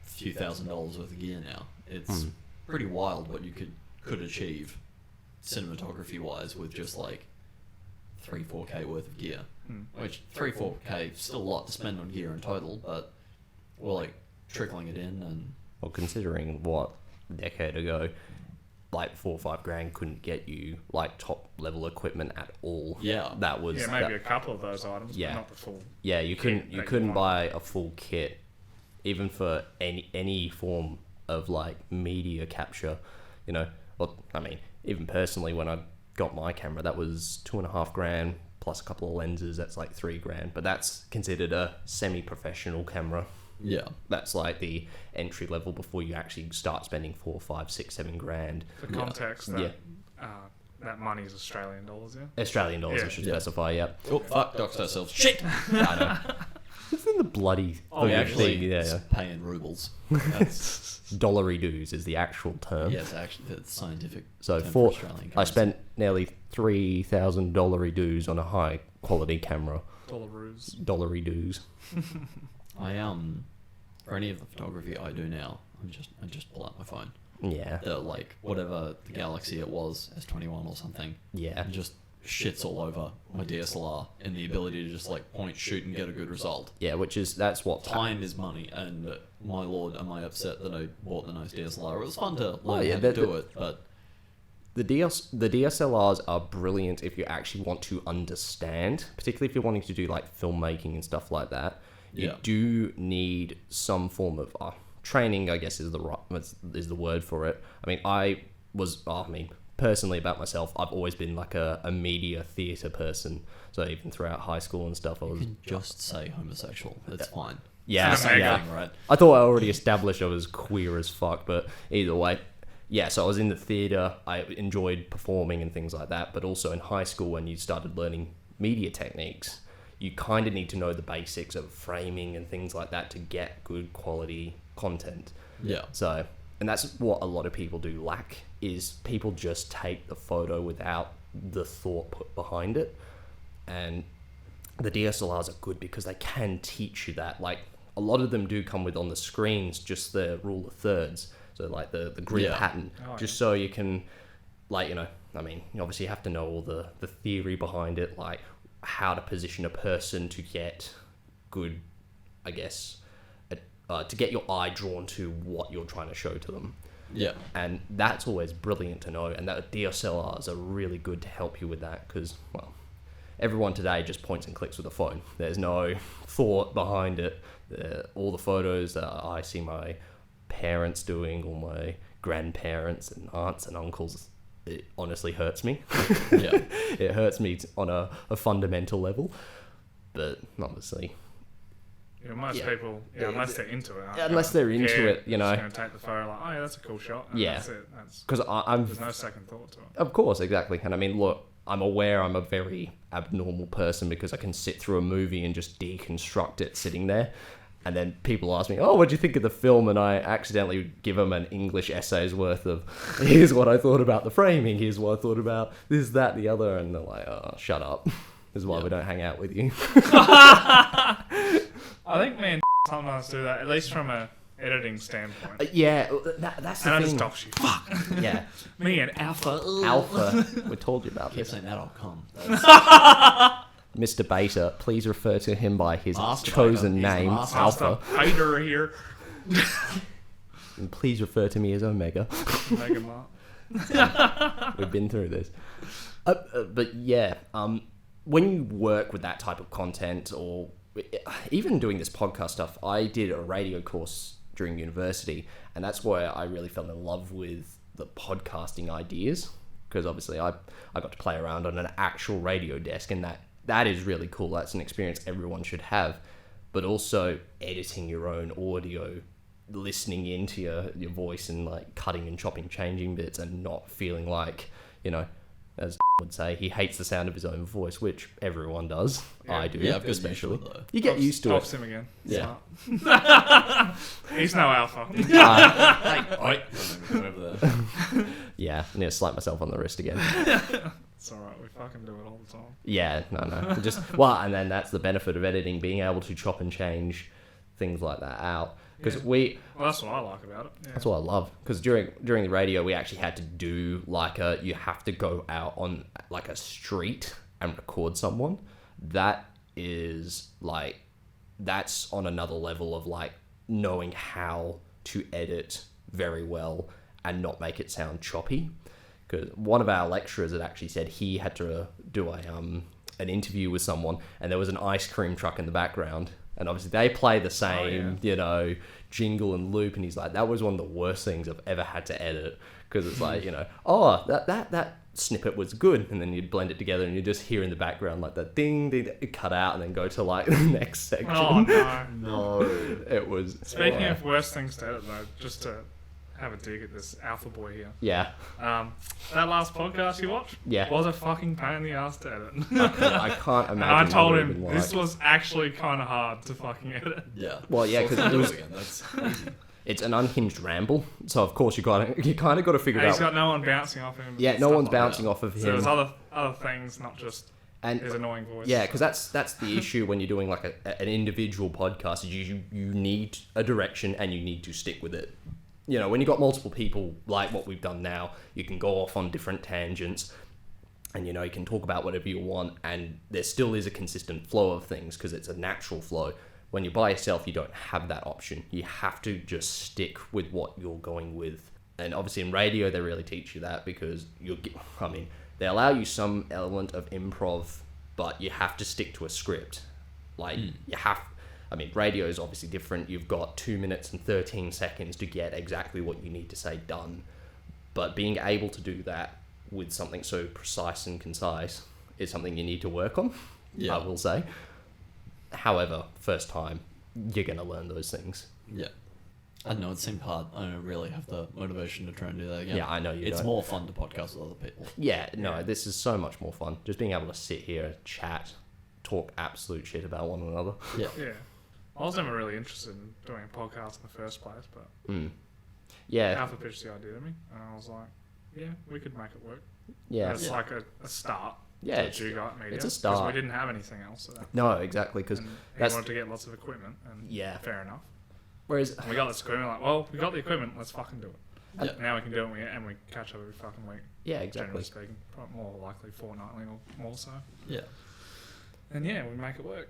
Speaker 3: a few $1,000s worth of gear now. It's pretty wild what you could achieve cinematography wise with just like 3-4K worth of gear. Which 3-4K is still a lot to spend on gear in total, but we're like trickling it in. And
Speaker 1: well, considering what a decade ago, like 4 or 5 grand couldn't get you like top level equipment at all.
Speaker 3: Yeah.
Speaker 1: That was
Speaker 2: maybe a couple of those items, but not the full.
Speaker 1: Yeah, you couldn't buy a full kit, even for any form of like media capture. You know, well, I mean, even personally, when I got my camera, that was 2.5 grand plus a couple of lenses. That's like 3 grand, but that's considered a semi-professional camera.
Speaker 3: Yeah.
Speaker 1: That's like the entry level before you actually start spending 4, 5, 6, 7 grand.
Speaker 2: For context, that money is Australian dollars, yeah?
Speaker 1: Australian dollars, I should specify, yeah.
Speaker 3: Oh, fuck, doxed ourselves. Shit!
Speaker 1: I know. It's in the bloody...
Speaker 3: We actually pay in rubles. That's...
Speaker 1: Dollary dues is the actual term.
Speaker 3: Yeah, it's actually the scientific
Speaker 1: so
Speaker 3: term for Australian currency.
Speaker 1: I spent nearly $3,000 dollary dues on a high quality camera. Dollary dues.
Speaker 3: I for any of the photography I do now, I just pull out my phone.
Speaker 1: Yeah.
Speaker 3: The like whatever the Galaxy it was, S21 or something.
Speaker 1: Yeah.
Speaker 3: And just shits all over my DSLR and the ability to just like point, shoot, and get a good result.
Speaker 1: Yeah, that's what
Speaker 3: time is money, and my lord, am I upset that I bought the nice DSLR. It was fun to learn how to do it, but
Speaker 1: the DSLRs are brilliant if you actually want to understand, particularly if you're wanting to do like filmmaking and stuff like that. You do need some form of training, I guess is the word for it. I mean, personally about myself, I've always been like a media theatre person. So even throughout high school and stuff, I was...
Speaker 3: You can just say homosexual. It's fine.
Speaker 1: Yeah,
Speaker 2: Thing,
Speaker 3: right?
Speaker 1: I thought I already established I was queer as fuck, but either way... Yeah, so I was in the theatre, I enjoyed performing and things like that, but also in high school when you started learning media techniques, you kind of need to know the basics of framing and things like that to get good quality content.
Speaker 3: Yeah.
Speaker 1: So, and that's what a lot of people do lack, is people just take the photo without the thought put behind it. And the DSLRs are good because they can teach you that. Like, a lot of them do come with on the screens just the rule of thirds. So like the grid pattern, so you can, like, you know, I mean, you obviously have to know all the theory behind it, like how to position a person to get good, I guess, to get your eye drawn to what you're trying to show to them.
Speaker 3: Yeah.
Speaker 1: And that's always brilliant to know, and that DSLRs are really good to help you with that because, well, everyone today just points and clicks with a phone. There's no thought behind it. All the photos that I see my parents doing, or my grandparents and aunts and uncles, it honestly hurts me.
Speaker 3: Yeah.
Speaker 1: It hurts me on a fundamental level, but obviously
Speaker 2: most people, unless they're into it,
Speaker 1: unless they're into it, you know,
Speaker 2: just going to take the photo like, oh yeah, that's a cool shot, and that's it.
Speaker 1: Because
Speaker 2: there's no second thought to it.
Speaker 1: Of course, exactly. And I mean, look, I'm aware I'm a very abnormal person because I can sit through a movie and just deconstruct it sitting there. And then people ask me, oh, what'd you think of the film? And I accidentally give them an English essay's worth of, here's what I thought about the framing, here's what I thought about this, that, the other. And they're like, oh, shut up. This is why we don't hang out with you.
Speaker 2: I think me and sometimes do that, at least from a editing standpoint.
Speaker 1: That's the
Speaker 2: and
Speaker 1: thing.
Speaker 2: I just dox you. Fuck.
Speaker 1: Yeah.
Speaker 2: Me and Alpha.
Speaker 1: Alpha. We told you about
Speaker 3: Keep
Speaker 1: this.
Speaker 3: saying that, I'll come.
Speaker 1: Mr. Beta, please refer to him by his
Speaker 3: Master
Speaker 1: chosen
Speaker 3: Beta.
Speaker 1: name,
Speaker 3: Master
Speaker 1: Alpha.
Speaker 2: Beta here.
Speaker 1: And please refer to me as Omega.
Speaker 2: Mega Mart.
Speaker 1: We've been through this. But yeah, when you work with that type of content, or even doing this podcast stuff, I did a radio course during university, and that's where I really fell in love with the podcasting ideas, because obviously I got to play around on an actual radio desk, and that is really cool. That's an experience everyone should have. But also editing your own audio, listening into your voice and like cutting and chopping, changing bits, and not feeling like, you know, as would say, he hates the sound of his own voice, which everyone does.
Speaker 2: Yeah.
Speaker 1: I do,
Speaker 3: Yeah,
Speaker 1: especially.
Speaker 3: though.
Speaker 1: You get used to it.
Speaker 2: Him again.
Speaker 1: Yeah.
Speaker 2: He's no Alpha.
Speaker 1: Yeah, I need to slap myself on the wrist again.
Speaker 2: It's alright, we fucking do it all the time.
Speaker 1: Yeah, no. And then that's the benefit of editing, being able to chop and change things like that out. Because
Speaker 2: Well, that's what I like about it. Yeah.
Speaker 1: That's what I love. Because during the radio, we actually had to do you have to go out on like a street and record someone. That is like, that's on another level of like knowing how to edit very well and not make it sound choppy. Because one of our lecturers had actually said he had to do an interview with someone, and there was an ice cream truck in the background, and obviously they play the same, you know, jingle and loop, and he's like, that was one of the worst things I've ever had to edit, because it's like, you know, oh, that snippet was good, and then you'd blend it together, and you just hear in the background like that ding, ding, it cut out, and then go to like the next section.
Speaker 2: Oh no.
Speaker 3: No.
Speaker 1: It was.
Speaker 2: Speaking of worst things to edit though, just to have a dig at this alpha boy here.
Speaker 1: Yeah.
Speaker 2: That last podcast you watched was a fucking pain in the ass to edit.
Speaker 1: I can't imagine.
Speaker 2: And I told
Speaker 1: what it
Speaker 2: him
Speaker 1: would be
Speaker 2: this
Speaker 1: like.
Speaker 2: was actually kind of hard to fucking edit.
Speaker 3: Yeah.
Speaker 1: Well, yeah, because it was.
Speaker 3: That's easy.
Speaker 1: It's an unhinged ramble, so of course you kind of got to figure
Speaker 2: And
Speaker 1: out.
Speaker 2: he's got no one bouncing off him.
Speaker 1: Yeah,
Speaker 2: and
Speaker 1: no
Speaker 2: stuff
Speaker 1: one's
Speaker 2: like that.
Speaker 1: bouncing off of him.
Speaker 2: So there's other things, not just
Speaker 1: and
Speaker 2: his annoying voice.
Speaker 1: yeah, because that's the issue when you're doing like an individual podcast. Is you need a direction and you need to stick with it. You know, when you've got multiple people like what we've done now, you can go off on different tangents, and you know you can talk about whatever you want, and there still is a consistent flow of things because it's a natural flow. When you're by yourself, you don't have that option. You have to just stick with what you're going with. And obviously in radio, they really teach you that because they allow you some element of improv, but you have to stick to a script. Like, radio is obviously different. You've got 2 minutes and 13 seconds to get exactly what you need to say done. But being able to do that with something so precise and concise is something you need to work on, I will say. However, first time, you're going to learn those things.
Speaker 3: Yeah. I know it seemed hard. I don't really have the motivation to try and do that again.
Speaker 1: Yeah, I know you
Speaker 3: It's
Speaker 1: don't.
Speaker 3: more fun to podcast with other people.
Speaker 1: Yeah, no, this is so much more fun. Just being able to sit here, chat, talk absolute shit about one another.
Speaker 3: Yeah.
Speaker 2: Yeah. I was never really interested in doing a podcast in the first place, but
Speaker 1: Yeah.
Speaker 2: Alpha pitched the idea to me, and I was like, yeah, we could make it work.
Speaker 1: Yeah.
Speaker 2: And it's like a start.
Speaker 1: Yeah,
Speaker 2: to Dugite Media.
Speaker 1: it's a start.
Speaker 2: Because we didn't have anything else.
Speaker 1: No, exactly, because
Speaker 2: he
Speaker 1: that's...
Speaker 2: wanted to get lots of equipment, and fair enough.
Speaker 1: Whereas...
Speaker 2: And we got this equipment, like, well, we got the equipment, let's fucking do it.
Speaker 3: Yeah.
Speaker 2: Now we can do it, and we catch up every fucking week.
Speaker 1: Yeah, exactly.
Speaker 2: Generally speaking, probably more likely fortnightly or more so.
Speaker 3: Yeah.
Speaker 2: And yeah, we make it work.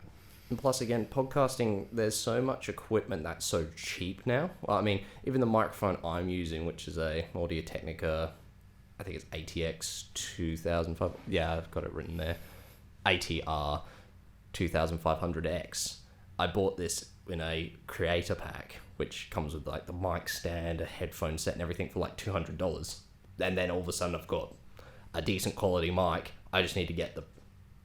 Speaker 1: And plus, again, podcasting, there's so much equipment that's so cheap now. Well, I mean, even the microphone I'm using, which is a Audio-Technica, I think it's ATX 2005. Yeah, I've got it written there. ATR 2500X. I bought this in a creator pack, which comes with like the mic stand, a headphone set, and everything for like $200. And then all of a sudden, I've got a decent quality mic. I just need to get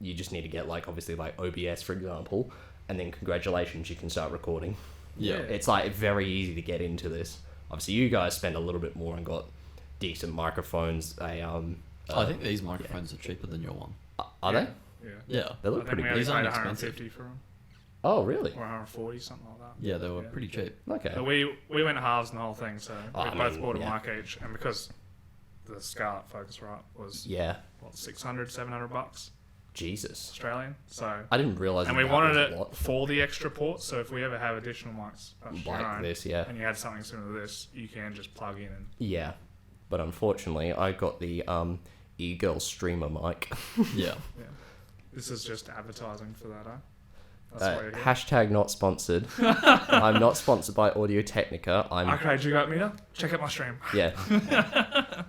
Speaker 1: you just need to get like obviously like OBS, for example, and then congratulations, you can start recording.
Speaker 3: Yeah.
Speaker 1: It's like very easy to get into this. Obviously, you guys spend a little bit more and got decent microphones.
Speaker 3: I think these microphones are cheaper than your one.
Speaker 1: Are they?
Speaker 2: Yeah.
Speaker 3: Yeah.
Speaker 1: They look
Speaker 2: I think
Speaker 1: pretty
Speaker 2: we
Speaker 1: good.
Speaker 3: These
Speaker 2: only
Speaker 3: aren't
Speaker 2: paid
Speaker 3: expensive.
Speaker 2: $150 for them.
Speaker 1: Oh, really?
Speaker 2: Or 140, something like that.
Speaker 3: Yeah, they were pretty cheap.
Speaker 1: Okay.
Speaker 2: So we went halves in the whole thing, so we
Speaker 1: I
Speaker 2: both
Speaker 1: mean,
Speaker 2: bought a
Speaker 1: yeah.
Speaker 2: mic each, and because the Scarlett Focusrite was
Speaker 1: Yeah.
Speaker 2: what, $600-$700
Speaker 1: Jesus.
Speaker 2: Australian, so
Speaker 1: I didn't realize.
Speaker 2: and
Speaker 1: that
Speaker 2: we
Speaker 1: that
Speaker 2: wanted
Speaker 1: was a
Speaker 2: it
Speaker 1: lot.
Speaker 2: for the extra port. So if we ever have additional mics that's your
Speaker 1: Like
Speaker 2: own,
Speaker 1: this, yeah.
Speaker 2: and you had something similar to this, you can just plug in and
Speaker 1: Yeah, but unfortunately, I got the e-girl streamer mic.
Speaker 3: Yeah.
Speaker 2: yeah. This is just advertising for that, That's why you're here.
Speaker 1: Hashtag not sponsored. I'm not sponsored by Audio-Technica.
Speaker 2: I create Dugite Media. Check out my stream.
Speaker 1: Yeah.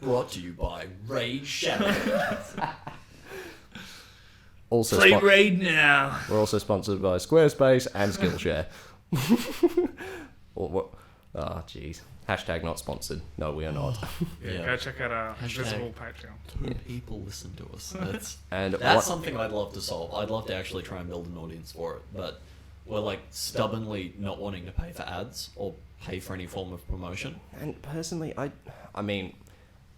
Speaker 3: Brought to you by Raid Shadow.
Speaker 1: Also,
Speaker 2: Play Raid now.
Speaker 1: we're also sponsored by Squarespace and Skillshare. Or what? Oh, jeez. Hashtag not sponsored. No, we are not.
Speaker 2: Yeah,
Speaker 3: Yeah.
Speaker 2: go check out our
Speaker 3: Hashtag-
Speaker 2: visible Patreon.
Speaker 3: Two people listen to us.
Speaker 1: And
Speaker 3: That's
Speaker 1: what?
Speaker 3: something I'd love to solve. I'd love to actually try and build an audience for it, but we're like stubbornly not wanting to pay for ads or pay for any form of promotion.
Speaker 1: And personally, I mean,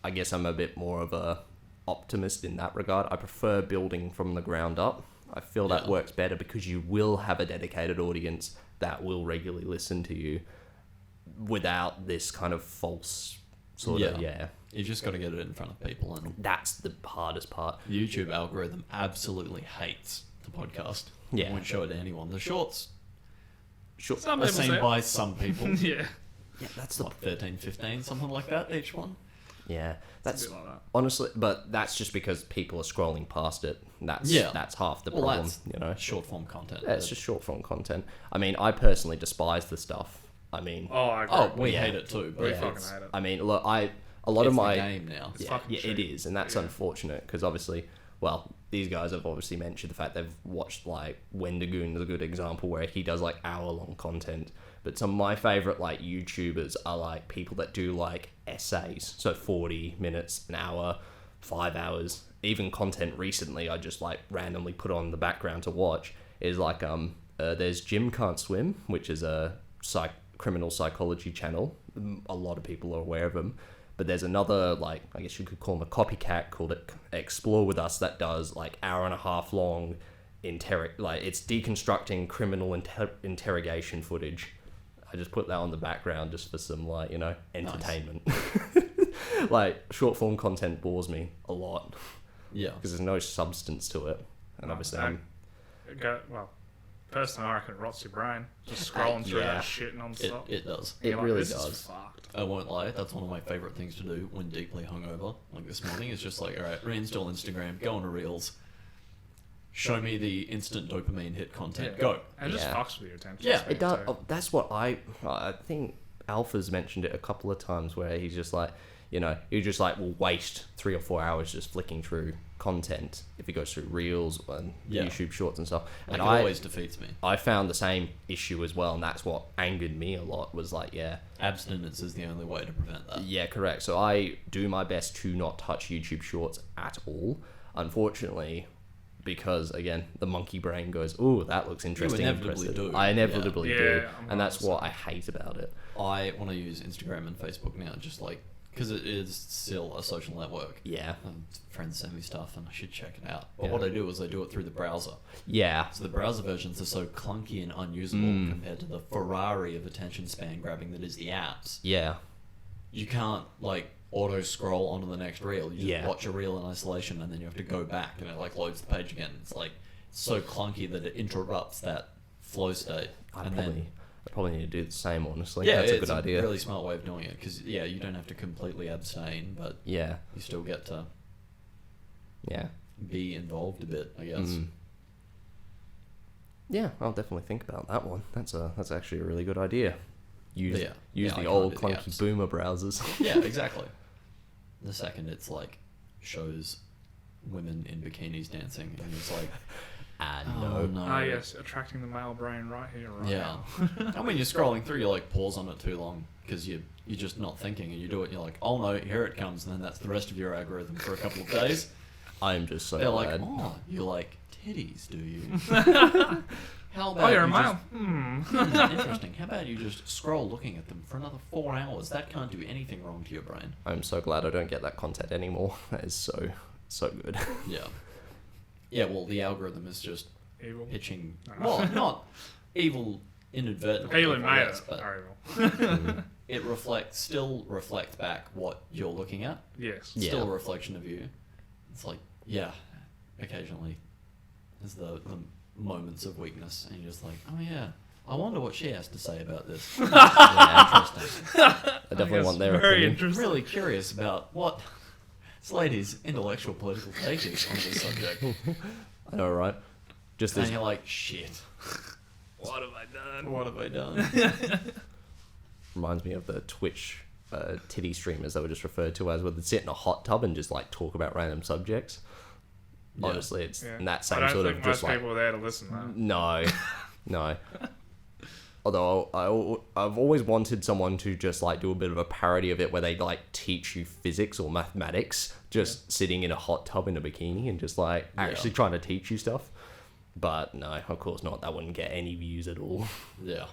Speaker 1: I guess I'm a bit more of a optimist in that regard. I prefer building from the ground up. I feel that
Speaker 3: Yeah.
Speaker 1: works better because you will have a dedicated audience that will regularly listen to you without this kind of false sort of, yeah.
Speaker 3: You just got to get it in front of people, and
Speaker 1: That's the hardest part.
Speaker 3: the YouTube algorithm absolutely hates the podcast.
Speaker 1: Yeah.
Speaker 3: It won't show it to anyone. The shorts
Speaker 1: Sure.
Speaker 2: Some
Speaker 3: are
Speaker 2: people
Speaker 3: seen
Speaker 2: say-
Speaker 3: by some people.
Speaker 2: yeah.
Speaker 1: Yeah, that's the
Speaker 3: Like 13, 15, something like that, each one.
Speaker 1: yeah.
Speaker 2: That's
Speaker 1: That's
Speaker 2: a bit like that.
Speaker 1: honestly, but that's just because people are scrolling past it. That's half the
Speaker 3: Well,
Speaker 1: problem,
Speaker 3: that's
Speaker 1: you know.
Speaker 3: Short form content.
Speaker 1: Yeah, it's just short form content. I mean, I personally despise the stuff. I mean,
Speaker 2: Oh, I agree.
Speaker 3: Oh, we
Speaker 1: Yeah.
Speaker 3: hate it too, but
Speaker 2: We
Speaker 1: yeah,
Speaker 2: fucking
Speaker 3: it's,
Speaker 2: hate it.
Speaker 1: I mean, look, a lot
Speaker 3: it's
Speaker 1: of
Speaker 3: the
Speaker 1: my
Speaker 3: game now.
Speaker 2: It's
Speaker 1: yeah,
Speaker 2: fucking
Speaker 1: yeah, it
Speaker 2: cheap.
Speaker 1: is, and that's
Speaker 2: Yeah.
Speaker 1: unfortunate because obviously, well, these guys have obviously mentioned the fact they've watched like Wendigoon is a good example where he does like hour-long content. But some of my favorite like YouTubers are like people that do like essays, so 40 minutes, an hour, 5 hours. Even content recently, I just like randomly put on the background to watch is like there's Jim Can't Swim, which is a criminal psychology channel. A lot of people are aware of him. But there's another, like, I guess you could call him a copycat called Explore With Us that does, like, hour and a half long, it's deconstructing criminal interrogation footage. I just put that on the background just for some, like, you know, entertainment. Like, short form content bores me a lot
Speaker 3: Yeah.
Speaker 1: because there's no substance to it. And
Speaker 2: No,
Speaker 1: obviously,
Speaker 2: well, personally, I reckon it rots your brain. Just scrolling through
Speaker 1: Yeah.
Speaker 2: that shit non-stop.
Speaker 3: It does.
Speaker 1: It
Speaker 2: You're like,
Speaker 1: really
Speaker 2: this
Speaker 1: does.
Speaker 2: Is fucked.
Speaker 3: I won't lie, that's one of my favourite things to do when deeply hungover. Like this morning, it's just like, alright, reinstall Instagram, go on to Reels, show me the instant dopamine hit content,
Speaker 2: Yeah.
Speaker 3: go.
Speaker 2: And it just
Speaker 1: Yeah.
Speaker 2: fucks with your attention.
Speaker 3: Yeah,
Speaker 2: span
Speaker 1: it does.
Speaker 2: too.
Speaker 1: Oh, that's what I think Alpha's mentioned it a couple of times where he's just like, you know, you just like will waste 3 or 4 hours just flicking through content if it goes through Reels and YouTube Shorts and stuff.
Speaker 3: Like,
Speaker 1: and
Speaker 3: it always defeats me.
Speaker 1: I found the same issue as well, and that's what angered me a lot, was like,
Speaker 3: abstinence is the only way to prevent that.
Speaker 1: Yeah, correct. So I do my best to not touch YouTube Shorts at all. Unfortunately, because, again, the monkey brain goes, "Ooh, that looks interesting."
Speaker 3: You inevitably do.
Speaker 1: I inevitably do. And that's
Speaker 2: 100%.
Speaker 1: what I hate about it.
Speaker 3: I want to use Instagram and Facebook now, just like, because it is still a social network.
Speaker 1: Yeah.
Speaker 3: Friends send me stuff and I should check it out. But what I do is I do it through the browser.
Speaker 1: Yeah.
Speaker 3: So the browser versions are so clunky and unusable compared to the Ferrari of attention span grabbing that is the apps.
Speaker 1: Yeah.
Speaker 3: You can't, like, auto scroll onto the next reel. You just
Speaker 1: Yeah.
Speaker 3: watch a reel in isolation and then you have to go back and it, like, loads the page again. It's, like, so clunky that it interrupts that flow state.
Speaker 1: I probably need to do the same, honestly.
Speaker 3: Yeah,
Speaker 1: that's a
Speaker 3: it's
Speaker 1: good idea.
Speaker 3: a really smart way of doing it because, you don't have to completely abstain, but
Speaker 1: Yeah.
Speaker 3: you still get to
Speaker 1: Yeah.
Speaker 3: be involved a bit, I guess.
Speaker 1: Yeah, I'll definitely think about that one. That's actually a really good idea. Use
Speaker 3: I
Speaker 1: the
Speaker 3: can't
Speaker 1: old
Speaker 3: do the
Speaker 1: clunky
Speaker 3: apps.
Speaker 1: boomer browsers.
Speaker 3: Yeah, exactly. The second it's like shows women in bikinis dancing, and it's like,
Speaker 1: No.
Speaker 3: no.
Speaker 2: Ah, yes, attracting the male brain right here, right
Speaker 3: Yeah.
Speaker 2: now.
Speaker 3: And when you're scrolling through, you like pause on it too long because you're just not thinking, and you do it, and you're like, oh no, here it comes, and then that's the rest of your algorithm for a couple of days.
Speaker 1: I'm just so
Speaker 3: They're
Speaker 1: glad.
Speaker 3: like, oh, you like titties, do you? How about
Speaker 2: Oh, you're a
Speaker 3: you
Speaker 2: male.
Speaker 3: just- interesting. How about you just scroll looking at them for another 4 hours? That can't do anything wrong to your brain.
Speaker 1: I'm so glad I don't get that content anymore. That is so good.
Speaker 3: Yeah. Yeah, well, the algorithm is just
Speaker 2: Evil.
Speaker 3: pitching.
Speaker 2: No.
Speaker 3: Well, not evil inadvertently.
Speaker 2: People who
Speaker 3: I
Speaker 2: made
Speaker 3: guess,
Speaker 2: it
Speaker 3: but
Speaker 2: are evil.
Speaker 3: it still reflects back what you're looking at.
Speaker 2: Yes.
Speaker 1: Yeah.
Speaker 3: Still a reflection of you. It's like, occasionally there's the moments of weakness, and you're just like, oh yeah, I wonder what she has to say about this. Interesting.
Speaker 1: I definitely want their
Speaker 2: very
Speaker 1: opinion.
Speaker 2: interesting.
Speaker 3: Really curious about what this lady's intellectual political take is on this subject.
Speaker 1: I know, right? Just
Speaker 3: And
Speaker 1: this.
Speaker 3: you're like, shit,
Speaker 2: What have I done?
Speaker 3: what have I done?
Speaker 1: Reminds me of the Twitch titty streamers that were just referred to as, where they'd sit in a hot tub and just like talk about random subjects.
Speaker 3: Yeah.
Speaker 1: Honestly, it's
Speaker 2: Yeah.
Speaker 1: in that
Speaker 2: I
Speaker 1: same
Speaker 2: don't
Speaker 1: sort
Speaker 2: think
Speaker 1: of
Speaker 2: most
Speaker 1: just like
Speaker 2: people are there to listen, though.
Speaker 1: no. Although I've always wanted someone to just like do a bit of a parody of it, where they like teach you physics or mathematics, just sitting in a hot tub in a bikini and just like actually trying to teach you stuff. But no, of course not. That wouldn't get any views at all.
Speaker 3: Yeah.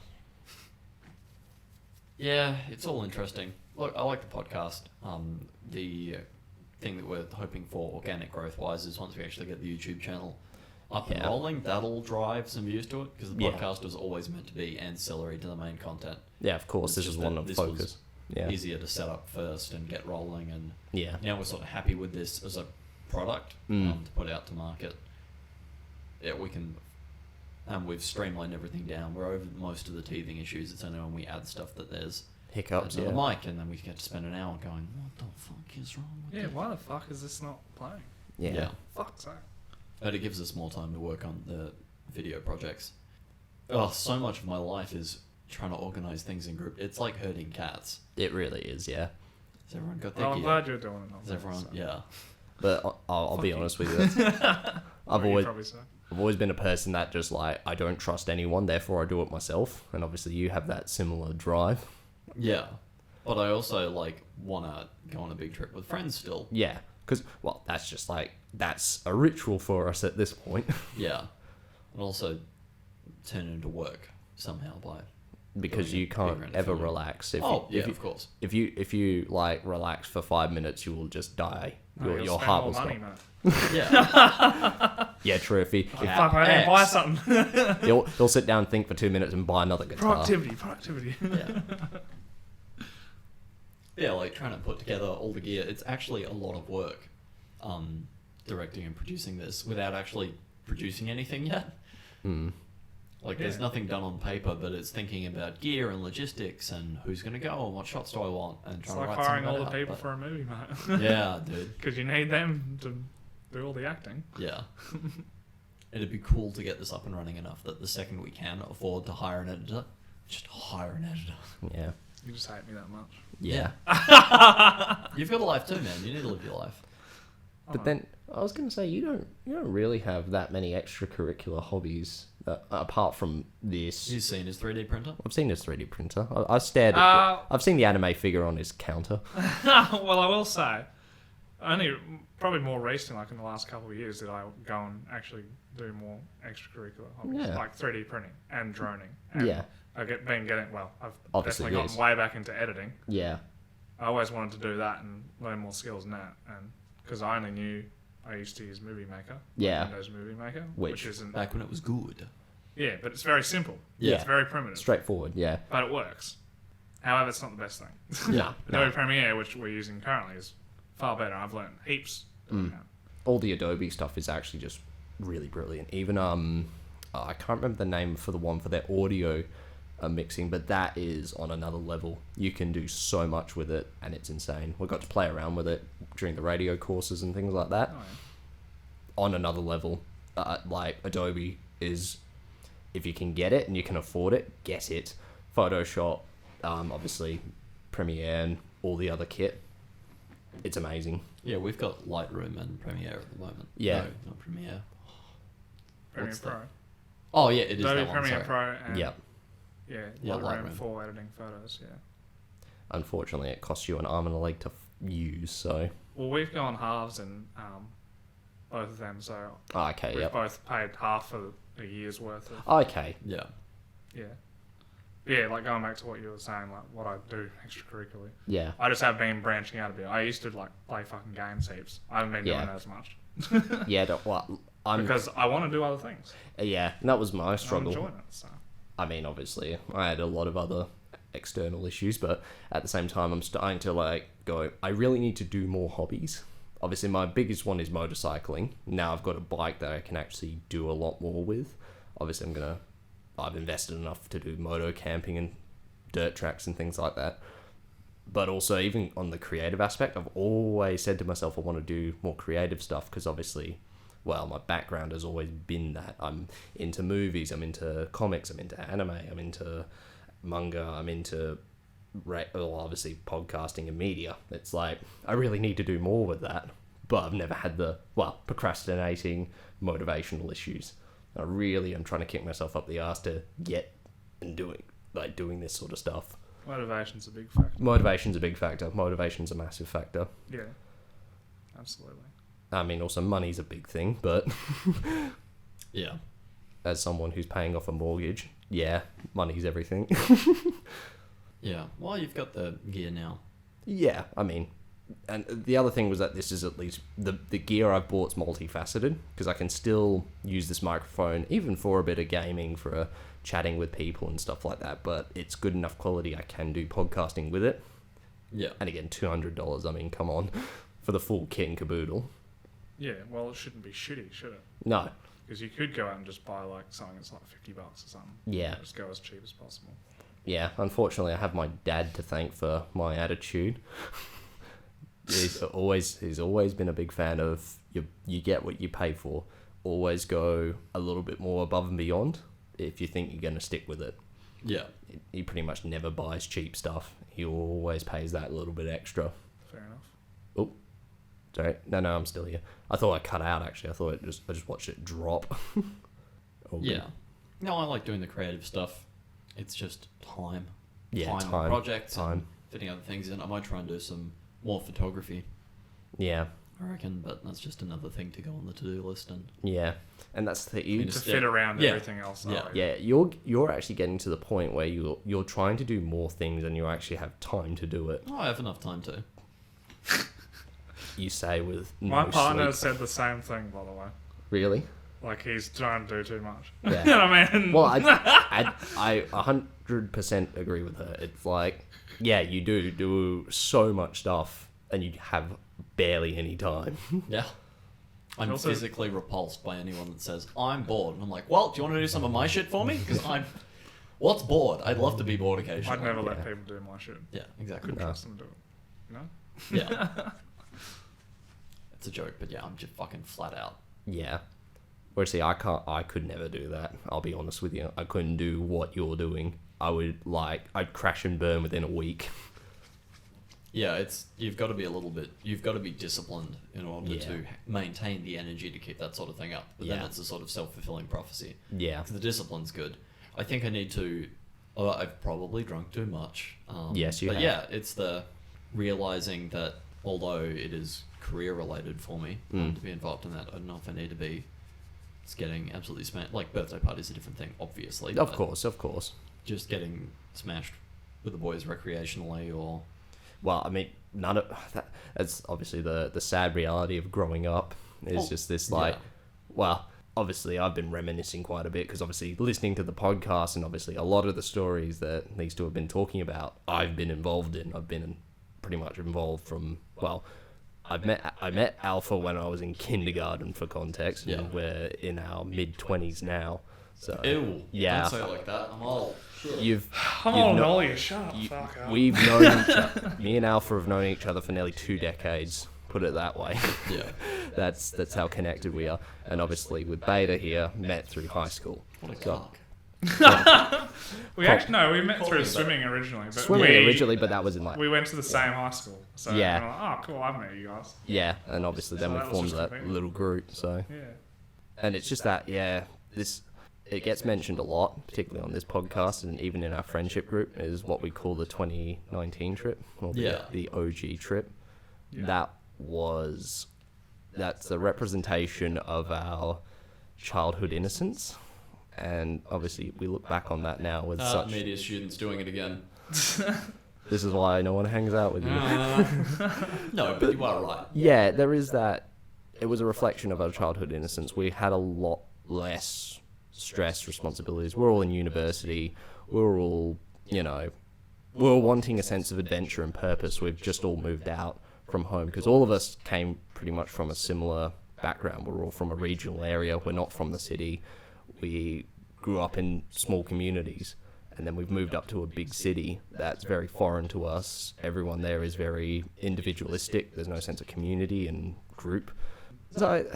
Speaker 3: Yeah, it's all interesting. Look, I like the podcast. The thing that we're hoping for organic growth-wise is once we actually get the YouTube channel up and rolling, that'll drive some views to it, because the podcast was always meant to be ancillary to the main content.
Speaker 1: Yeah, of course.
Speaker 3: It's
Speaker 1: This is
Speaker 3: just
Speaker 1: one
Speaker 3: that
Speaker 1: of
Speaker 3: this
Speaker 1: focus.
Speaker 3: was
Speaker 1: Yeah.
Speaker 3: Easier to set up first and get rolling, and
Speaker 1: Yeah.
Speaker 3: now we're sort of happy with this as a product to put out to market. Yeah, we can, and we've streamlined everything down. We're over most of the teething issues. It's only when we add stuff that there's
Speaker 1: Hiccups,
Speaker 3: another
Speaker 1: yeah.
Speaker 3: mic, and then we get to spend an hour going, what the fuck is wrong with
Speaker 2: Yeah,
Speaker 3: this?
Speaker 2: why the fuck is this not playing?
Speaker 1: Yeah.
Speaker 2: Fuck's sake.
Speaker 3: But it gives us more time to work on the video projects. Oh, so much of my life is trying to organize things in group. It's like herding cats.
Speaker 1: It really is, yeah.
Speaker 3: Has everyone got their
Speaker 2: Well, I'm
Speaker 3: gear?
Speaker 2: glad you're doing it.
Speaker 3: Has everyone?
Speaker 2: So.
Speaker 3: Yeah.
Speaker 1: But I'll be
Speaker 2: Fuck
Speaker 1: honest
Speaker 2: you.
Speaker 1: with you.
Speaker 2: What you probably say.
Speaker 1: I've always been a person that just like, I don't trust anyone, therefore I do it myself. And obviously you have that similar drive.
Speaker 3: Yeah. But I also like want to go on a big trip with friends still.
Speaker 1: Yeah. Because, well, that's just like, that's a ritual for us at this point.
Speaker 3: Yeah. And also turn it into work somehow by
Speaker 1: Because
Speaker 3: doing
Speaker 1: you
Speaker 3: it
Speaker 1: can't
Speaker 3: bigger and
Speaker 1: ever
Speaker 3: filming.
Speaker 1: relax. If
Speaker 3: Oh,
Speaker 1: you,
Speaker 3: yeah,
Speaker 1: if you,
Speaker 3: of course.
Speaker 1: If you like relax for 5 minutes, you will just die.
Speaker 2: No, you'll
Speaker 1: Your
Speaker 2: spend
Speaker 1: heart
Speaker 2: more
Speaker 1: will stop.
Speaker 2: money, mate.
Speaker 3: Yeah.
Speaker 1: Yeah, true. If
Speaker 2: Fuck, I didn't buy something.
Speaker 1: he'll sit down and think for 2 minutes and buy another guitar.
Speaker 2: Productivity.
Speaker 3: Yeah. Yeah, like trying to put together all the gear. It's actually a lot of work, directing and producing this without actually producing anything yet. Like, there's nothing done on paper, but it's thinking about gear and logistics and who's going to go and what shots do I want, and
Speaker 2: It's
Speaker 3: trying
Speaker 2: like
Speaker 3: to write
Speaker 2: hiring
Speaker 3: some
Speaker 2: all
Speaker 3: of
Speaker 2: the
Speaker 3: that
Speaker 2: people
Speaker 3: out,
Speaker 2: for a movie, mate.
Speaker 3: but- Yeah, dude.
Speaker 2: Because you need them to do all the acting.
Speaker 3: Yeah. It'd be cool to get this up and running enough that the second we can afford to hire an editor, just hire an editor.
Speaker 1: Yeah.
Speaker 2: You just hate me that much.
Speaker 1: Yeah.
Speaker 3: You've got a life too, man. You need to live your life.
Speaker 1: But then I was going to say, you don't really have that many extracurricular hobbies apart from this.
Speaker 3: You've seen his 3D printer?
Speaker 1: I've seen his 3D printer. I stared at I've seen the anime figure on his counter.
Speaker 2: Well, I will say, only probably more recent, like in the last couple of years, did I go and actually do more extracurricular hobbies, like 3D printing and droning. And I've
Speaker 1: Obviously,
Speaker 2: definitely gotten way back into editing.
Speaker 1: Yeah.
Speaker 2: I always wanted to do that and learn more skills in that, and because I only knew I used to use Movie Maker, Windows Movie Maker, which isn't
Speaker 3: back when it was good.
Speaker 2: Yeah, but it's very simple.
Speaker 1: Yeah,
Speaker 2: it's very primitive,
Speaker 1: straightforward. Yeah,
Speaker 2: but it works. However, it's not the best thing.
Speaker 1: Yeah,
Speaker 2: Adobe Premiere, which we're using currently, is far better. I've learned heaps.
Speaker 1: All the Adobe stuff is actually just really brilliant. Even I can't remember the name for the one for their audio mixing, but that is on another level. You can do so much with it, and it's insane. We got to play around with it during the radio courses and things like that. On another level, like Adobe is, if you can get it and you can afford it, get it. Photoshop, obviously Premiere and all the other kit. It's amazing.
Speaker 3: Yeah, we've got Lightroom and Premiere at the moment.
Speaker 1: Yeah.
Speaker 3: No, not Premiere.
Speaker 2: Premiere Pro.
Speaker 3: Oh, yeah, it is
Speaker 2: Adobe
Speaker 3: that one,
Speaker 2: Premiere
Speaker 3: sorry.
Speaker 2: Pro and Lightroom for editing photos,
Speaker 1: Unfortunately, it costs you an arm and a leg to use, so...
Speaker 2: Well, we've gone halves in both of them, so we've both paid half for a year's worth of...
Speaker 1: Okay.
Speaker 3: Yeah.
Speaker 2: Yeah, like going back to what you were saying, like what I do extracurricularly.
Speaker 1: Yeah.
Speaker 2: I just have been branching out a bit. I used to like play fucking games heaps. I haven't been doing that as much. Because I want to do other things.
Speaker 1: Yeah, and that was my struggle.
Speaker 2: I'm enjoying it, so.
Speaker 1: I mean, obviously, I had a lot of other external issues, but at the same time, I'm starting to like go, I really need to do more hobbies. Obviously, my biggest one is motorcycling. Now I've got a bike that I can actually do a lot more with. Obviously, I've invested enough to do moto camping and dirt tracks and things like that. But also, even on the creative aspect, I've always said to myself, I want to do more creative stuff because obviously, well, my background has always been that. I'm into movies, I'm into comics, I'm into anime, I'm into manga, I'm into, obviously, podcasting and media. It's like, I really need to do more with that. But I've never had procrastinating, motivational issues. I really am trying to kick myself up the arse to get and doing this sort of stuff.
Speaker 2: Motivation's a big factor.
Speaker 1: Motivation's a massive factor.
Speaker 2: Yeah, absolutely.
Speaker 1: I mean, also money's a big thing, but
Speaker 3: yeah,
Speaker 1: as someone who's paying off a mortgage, yeah, money's everything.
Speaker 3: Yeah, well, you've got the gear now.
Speaker 1: Yeah, I mean, and the other thing was that this is at least the gear I've bought's multifaceted because I can still use this microphone even for a bit of gaming, for chatting with people and stuff like that, but it's good enough quality I can do podcasting with it.
Speaker 3: Yeah.
Speaker 1: And again, $200, I mean, come on, for the full kit and caboodle.
Speaker 2: Yeah, well, it shouldn't be shitty, should it?
Speaker 1: No.
Speaker 2: Because you could go out and just buy like something that's like $50 or something.
Speaker 1: Yeah.
Speaker 2: Just go as cheap as possible.
Speaker 1: Yeah, unfortunately, I have my dad to thank for my attitude. He's always been a big fan of you get what you pay for. Always go a little bit more above and beyond if you think you're going to stick with it.
Speaker 3: Yeah.
Speaker 1: He pretty much never buys cheap stuff. He always pays that little bit extra.
Speaker 2: Fair enough.
Speaker 1: Oh, sorry. No, I'm still here. I thought I cut out, actually. I just watched it drop.
Speaker 3: Yeah. No, I like doing the creative stuff. It's just time.
Speaker 1: Yeah, time.
Speaker 3: Projects. Time. Fitting other things in. I might try and do some more photography.
Speaker 1: Yeah.
Speaker 3: I reckon, but that's just another thing to go on the to-do list. And
Speaker 1: yeah, and that's the
Speaker 2: to fit around everything else.
Speaker 1: Yeah, you're actually getting to the point where you're trying to do more things and you actually have time to do it.
Speaker 3: Oh, I have enough time to.
Speaker 1: You say with
Speaker 2: my partner
Speaker 1: sleep.
Speaker 2: said the same thing, by the way.
Speaker 1: Really?
Speaker 2: Like he's trying to do too much.
Speaker 1: Yeah.
Speaker 2: You know what I mean?
Speaker 1: Well, I 100% agree with her. It's like, yeah, you do so much stuff and you have barely any time.
Speaker 3: Yeah. I'm also physically repulsed by anyone that says, I'm bored. And I'm like, well, do you want to do some of my shit for me? Because what's bored? I'd love to be bored occasionally.
Speaker 2: I'd never let people do my shit.
Speaker 3: Yeah, exactly.
Speaker 2: Couldn't trust them to do it. No?
Speaker 3: Yeah. It's a joke, but yeah, I'm just fucking flat out.
Speaker 1: Yeah. Whereas, see, I could never do that. I'll be honest with you. I couldn't do what you're doing. I'd crash and burn within a week.
Speaker 3: Yeah, you've got to be disciplined in order to maintain the energy to keep that sort of thing up. But then it's a sort of self-fulfilling prophecy.
Speaker 1: Yeah.
Speaker 3: The discipline's good. I think I need to... I've probably drunk too much.
Speaker 1: Yes, you have.
Speaker 3: But yeah, it's the realizing that although it is career-related for me to be involved in that, I don't know if I need to be... It's getting absolutely smashed. Like, birthday party's a different thing, obviously.
Speaker 1: Of course.
Speaker 3: Just getting smashed with the boys recreationally or...
Speaker 1: Well, I mean, none of that. That's obviously the sad reality of growing up. Is just this well, obviously I've been reminiscing quite a bit because obviously listening to the podcast and obviously a lot of the stories that these two have been talking about, I've been involved in. I've been pretty much involved from I met Alpha when I was in kindergarten for context, and we're in our mid-20s now. So
Speaker 3: ew, don't say it like that. I'm old.
Speaker 2: I'm old and all you. Shut up. Fuck up.
Speaker 1: We've known each other. Me and Alpha have known each other for nearly 2 decades. Put it that way.
Speaker 3: Yeah.
Speaker 1: That's how connected we are. And obviously with Beta here, met through high school.
Speaker 3: What a cock.
Speaker 2: we met through swimming originally.
Speaker 1: But that was in
Speaker 2: we went to the same high school. So we were like, oh, cool, I've met you guys.
Speaker 1: Yeah, and obviously then we formed that little group. So
Speaker 2: yeah.
Speaker 1: And it's just that, it gets mentioned a lot, particularly on this podcast and even in our friendship group, is what we call the 2019 trip, or the OG trip. Yeah. That's the representation of our childhood innocence. And obviously we look back on that now with such...
Speaker 3: media students doing it again.
Speaker 1: This is why no one hangs out with you.
Speaker 3: No, but you are right.
Speaker 1: Yeah, there is that. It was a reflection of our childhood innocence. We had a lot less stress, responsibilities. We're all in university. We're all, we're wanting a sense of adventure and purpose. We've just all moved out from home because all of us came pretty much from a similar background. We're all from a regional area. We're not from the city. We grew up in small communities, and then we've moved up to a big city that's very foreign to us. Everyone there is very individualistic. There's no sense of community and group. So,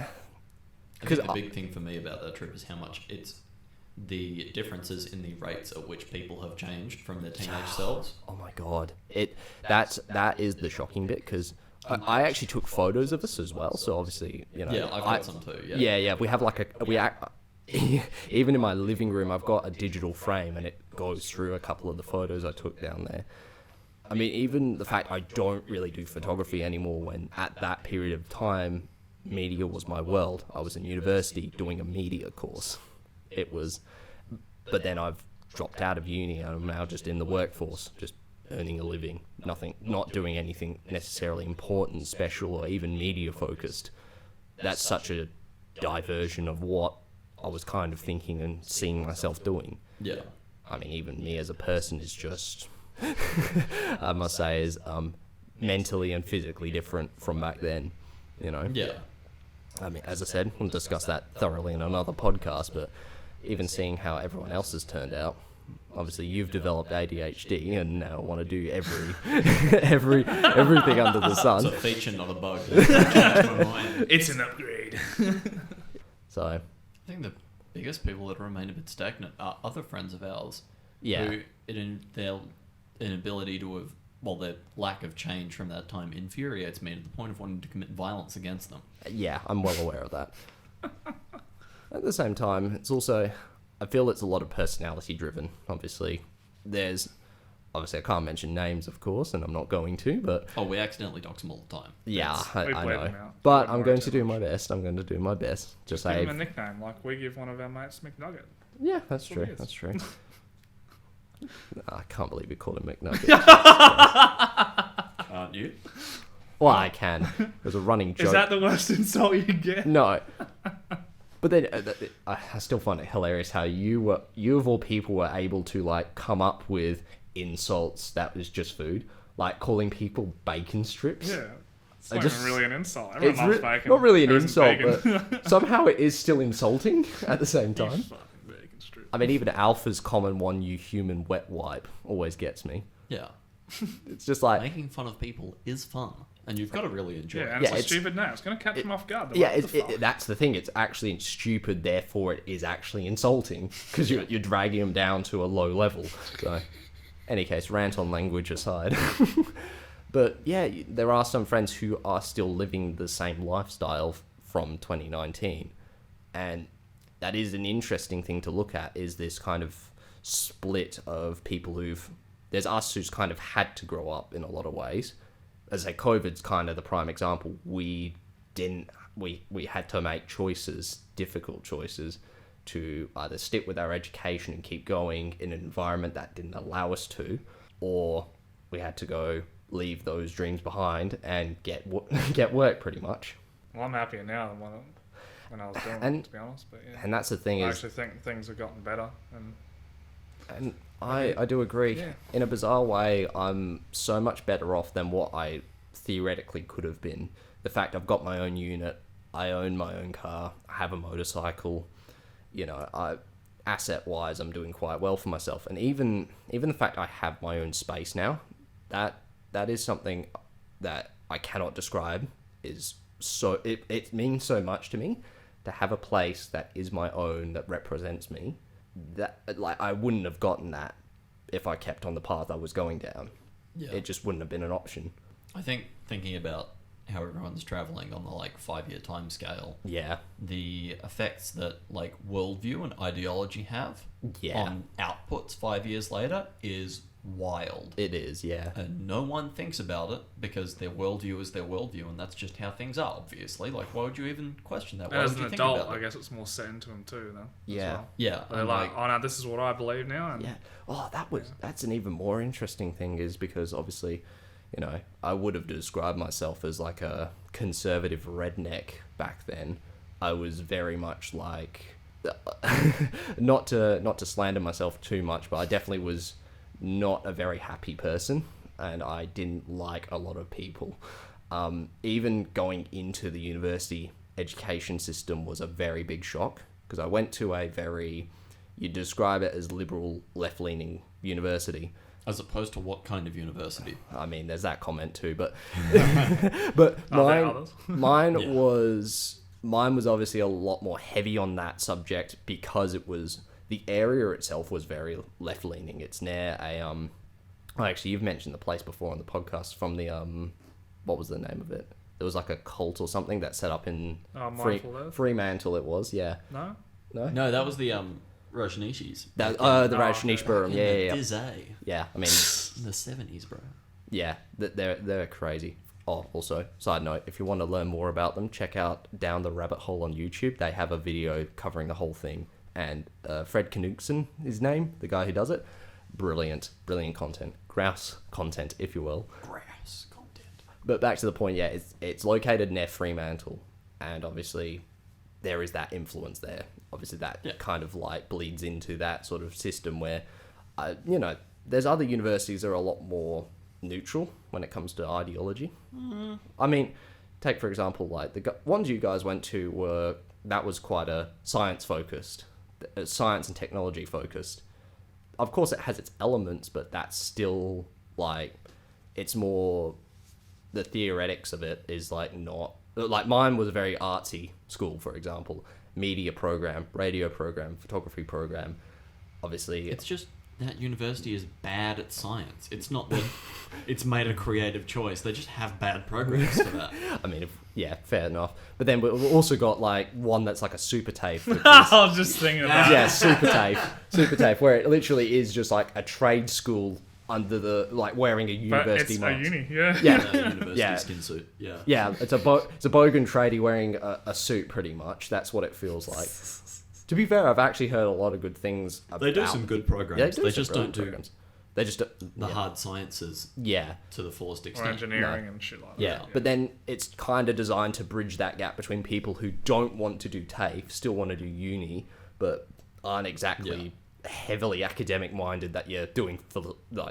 Speaker 3: I think the big thing for me about that trip is how much it's the differences in the rates at which people have changed from their teenage selves.
Speaker 1: Oh my god, that is the shocking bit because I actually took photos of us as well. So obviously,
Speaker 3: Yeah, I've got some too.
Speaker 1: Yeah. We have even in my living room, I've got a digital frame and it goes through a couple of the photos I took down there. I mean, even the fact I don't really do photography anymore when at that period of time, media was my world. I was in university doing a media course. But then I've dropped out of uni and I'm now just in the workforce, just earning a living, not doing anything necessarily important, special, or even media focused. That's such a diversion of what I was kind of thinking and seeing myself doing.
Speaker 3: Yeah.
Speaker 1: I mean, even me as a person is just, I must say, is mentally and physically different from back then,
Speaker 3: Yeah.
Speaker 1: I mean, as I said, we'll discuss that thoroughly in another podcast, but even seeing how everyone else has turned out, obviously you've developed ADHD and now want to do everything under the sun.
Speaker 3: It's a feature, not a bug.
Speaker 2: It's an upgrade.
Speaker 1: So,
Speaker 3: I think the biggest people that remain a bit stagnant are other friends of ours.
Speaker 1: Yeah.
Speaker 3: Who, in their inability to have, their lack of change from that time infuriates me to the point of wanting to commit violence against them.
Speaker 1: Yeah, I'm well aware of that. At the same time, it's also, I feel it's a lot of personality driven. Obviously, I can't mention names, of course, and I'm not going to, but...
Speaker 3: Oh, we accidentally dox them all the time.
Speaker 1: Yeah, I know. But I'm going to do my best.
Speaker 2: Just give him a nickname, like we give one of our mates McNugget.
Speaker 1: Yeah, that's true. I can't believe we called him McNugget.
Speaker 3: Can't you?
Speaker 1: Well, I can. There's a running joke.
Speaker 2: Is that the worst insult you get?
Speaker 1: No. But then I still find it hilarious how you of all people were able to come up with insults that was just food, like calling people bacon strips.
Speaker 2: Yeah. It's not even really an insult. Everyone loves bacon.
Speaker 1: Not really an insult, but somehow it is still insulting at the same time.
Speaker 2: You fucking bacon strip.
Speaker 1: I mean, even Alpha's common one, you human wet wipe, always gets me.
Speaker 3: Yeah.
Speaker 1: It's just like...
Speaker 3: Making fun of people is fun. And you've got to really enjoy it.
Speaker 2: And it's a stupid name. It's going to catch them off guard.
Speaker 1: That's the thing. It's actually stupid, therefore it is actually insulting. Because you're dragging them down to a low level. So, any case, rant on language aside. But yeah, there are some friends who are still living the same lifestyle from 2019. And that is an interesting thing to look at, is this kind of split of people there's us who's kind of had to grow up in a lot of ways. As I say, COVID's kind of the prime example. We had to make choices, difficult choices, to either stick with our education and keep going in an environment that didn't allow us to, or we had to go leave those dreams behind and get work pretty much.
Speaker 2: Well, I'm happier now than when I was doing it, to be honest. But yeah,
Speaker 1: and that's the thing
Speaker 2: I actually think things have gotten better.
Speaker 1: And I do agree.
Speaker 2: Yeah.
Speaker 1: In a bizarre way, I'm so much better off than what I theoretically could have been. The fact I've got my own unit, I own my own car, I have a motorcycle, asset-wise, I'm doing quite well for myself. And even the fact I have my own space now, that is something that I cannot describe. It means so much to me to have a place that is my own, that represents me. That, like, I wouldn't have gotten that if I kept on the path I was going down. Yeah. It just wouldn't have been an option.
Speaker 3: I think thinking about how everyone's traveling on the 5-year time scale, the effects that worldview and ideology have on outputs 5 years later is wild.
Speaker 1: It is, yeah.
Speaker 3: And no one thinks about it because their worldview is their worldview, and that's just how things are, obviously. Why would you even question that? Why
Speaker 2: as
Speaker 3: would you
Speaker 2: an
Speaker 3: think
Speaker 2: adult,
Speaker 3: about it?
Speaker 2: I guess it's more set into them too, though.
Speaker 1: Yeah.
Speaker 2: Well.
Speaker 3: Yeah.
Speaker 2: They're like, oh no, this is what I believe now. And,
Speaker 1: yeah. Oh, that's an even more interesting thing, is because obviously, I would have described myself as a conservative redneck back then. I was very much not to slander myself too much, but I definitely was not a very happy person, and I didn't like a lot of people. Even going into the university education system was a very big shock, because I went to you describe it as liberal, left-leaning university.
Speaker 3: As opposed to what kind of university?
Speaker 1: I mean, there's that comment too, but mine was obviously a lot more heavy on that subject, because the area itself was very left-leaning. It's near actually, you've mentioned the place before on the podcast, from the what was the name of it? There was a cult or something that set up in Fremantle. It was, yeah.
Speaker 3: No, that was the Rajneeshis.
Speaker 1: The Rajneeshpuram, yeah. Yeah, I mean,
Speaker 3: in the 70s, bro.
Speaker 1: Yeah, they're crazy. Oh, also, side note, if you want to learn more about them, check out Down the Rabbit Hole on YouTube. They have a video covering the whole thing. And Fred Knudsen, his name, the guy who does it, brilliant content. Grouse content, if you will.
Speaker 3: Grouse content.
Speaker 1: But back to the point, yeah, it's located near Fremantle. And obviously, there is that influence there. Obviously, that kind of bleeds into that sort of system where, there's other universities that are a lot more neutral when it comes to ideology. Mm. I mean, take for example, the ones you guys went to that was quite a science and technology focused. Of course, it has its elements, but that's still it's more the theoretics of it is not mine was a very artsy school, for example, media program, radio program, photography program. Obviously,
Speaker 3: it's just that university is bad at science. It's not that it's made a creative choice. They just have bad programs for that.
Speaker 1: I mean, fair enough. But then we've also got one that's a super TAFE.
Speaker 2: I was just thinking about
Speaker 1: it. Yeah, super TAFE, where it literally is just a trade school under the wearing a university mask.
Speaker 2: It's a uni, yeah.
Speaker 3: University skin suit. Yeah.
Speaker 1: Yeah, it's a bogan tradie wearing a suit, pretty much. That's what it feels like. To be fair, I've actually heard a lot of good things about...
Speaker 3: They do some good programs.
Speaker 1: Yeah,
Speaker 3: they just don't do
Speaker 1: programs. They just
Speaker 3: the hard sciences to the fullest extent.
Speaker 2: Or engineering and shit like that.
Speaker 1: Yeah, but then it's kind of designed to bridge that gap between people who don't want to do TAFE, still want to do uni, but aren't exactly heavily academic minded, that you're doing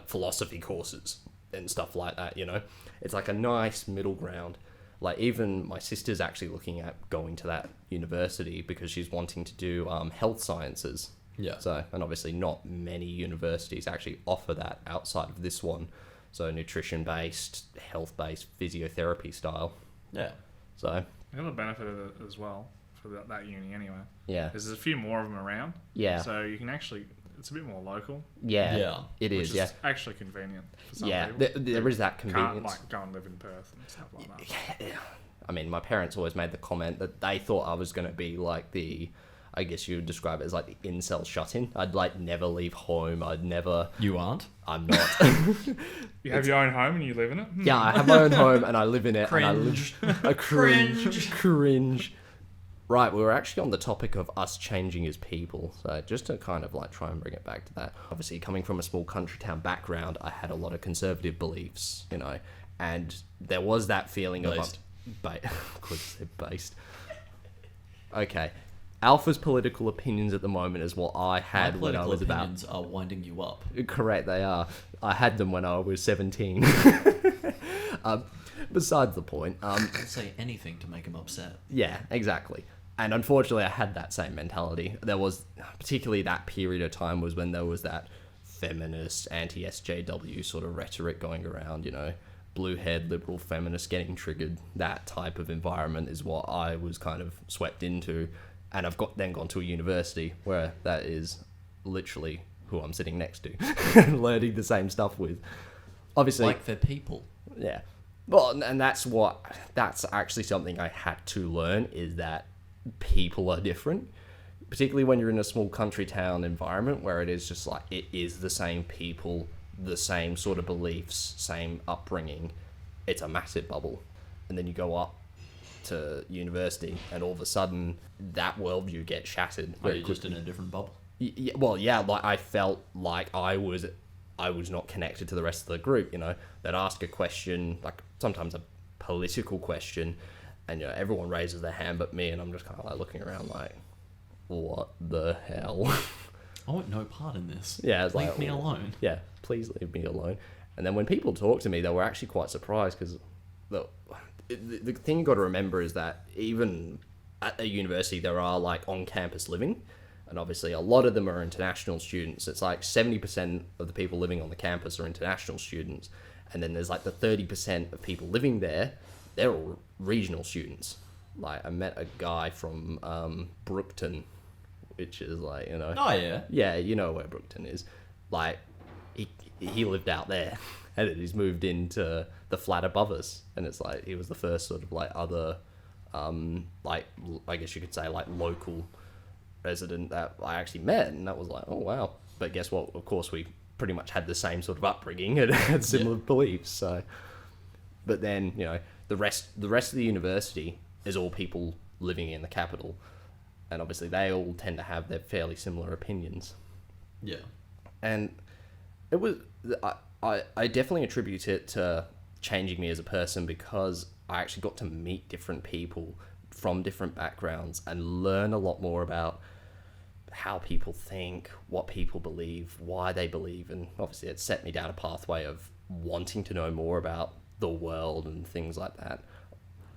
Speaker 1: philosophy courses and stuff like that, It's a nice middle ground. Even my sister's actually looking at going to that university because she's wanting to do health sciences.
Speaker 3: Yeah.
Speaker 1: So, and obviously not many universities actually offer that outside of this one. So nutrition-based, health-based, physiotherapy style.
Speaker 3: Yeah.
Speaker 2: So. The other benefit of it as well, for that uni anyway,
Speaker 1: is
Speaker 2: there's a few more of them around.
Speaker 1: Yeah.
Speaker 2: So you can actually, it's a bit more local.
Speaker 1: Yeah, it
Speaker 2: Which
Speaker 1: is.
Speaker 2: is actually convenient for some
Speaker 1: Yeah,
Speaker 2: people.
Speaker 1: there is that
Speaker 2: Can't
Speaker 1: convenience.
Speaker 2: like go and live in Perth and stuff like that.
Speaker 1: Yeah. I mean, my parents always made the comment that they thought I was going to be like I guess you would describe it as like the incel shut-in. I'd like never leave home. I'd never...
Speaker 3: You aren't?
Speaker 1: I'm not.
Speaker 2: You have your own home and you live in it?
Speaker 1: Yeah, I have my own home and I live in it.
Speaker 3: Cringe.
Speaker 1: And I live... Cringe. Right, we were actually on the topic of us changing as people. So just to kind of like try and bring it back to that. Obviously, coming from a small country town background, I had a lot of conservative beliefs, you know, and there was that feeling
Speaker 3: Based.
Speaker 1: Could say based. Okay. Alpha's political opinions at the moment is what I had when I was about...
Speaker 3: opinions are winding you up.
Speaker 1: Correct, they are. I had them when I was 17. Besides the point.
Speaker 3: I'll say anything to make him upset.
Speaker 1: Yeah, exactly. And unfortunately, I had that same mentality. There was, particularly that period of time was when there was that feminist, anti-SJW sort of rhetoric going around, you know, blue-haired liberal feminists getting triggered. That type of environment is what I was kind of swept into. And I've then gone to a university where that is literally who I'm sitting next to and learning the same stuff with. Obviously,
Speaker 3: Like they're people.
Speaker 1: yeah. Well, and that's actually something I had to learn, is that people are different, particularly when you're in a small country town environment where it is just like, it is the same people, the same sort of beliefs, same upbringing. It's a massive bubble. And then you go up to university and all of a sudden that worldview gets shattered.
Speaker 3: Or you're just in a different bubble.
Speaker 1: Like I felt like I was not connected to the rest of the group, you know. They'd ask a question, like sometimes a political question, and you know, everyone raises their hand but me, and I'm just kind of like looking around like, what the hell?
Speaker 3: I want no part in this.
Speaker 1: Yeah, it's
Speaker 3: Leave
Speaker 1: like,
Speaker 3: me alone.
Speaker 1: Yeah, please leave me alone. And then when people talk to me, they were actually quite surprised, because the thing you got to remember is that even at a university there are like on-campus living, and obviously a lot of them are international students. It's like 70% of the people living on the campus are international students, and then there's like the 30% of people living there, they're all regional students. Like I met a guy from Brookton, which is like, you know...
Speaker 3: Oh, yeah.
Speaker 1: Yeah, you know where Brookton is. Like, he lived out there, and then he's moved into the flat above us, and it's like, he was the first sort of like other, like, I guess you could say like local resident that I actually met, and that was like, oh wow. But guess what? Of course, we pretty much had the same sort of upbringing and had similar beliefs. So, but then, you know, the rest of the university is all people living in the capital, and obviously they all tend to have their fairly similar opinions.
Speaker 3: Yeah.
Speaker 1: And it was, I definitely attribute it to changing me as a person, because I actually got to meet different people from different backgrounds and learn a lot more about how people think, what people believe, why they believe, and obviously it set me down a pathway of wanting to know more about the world and things like that.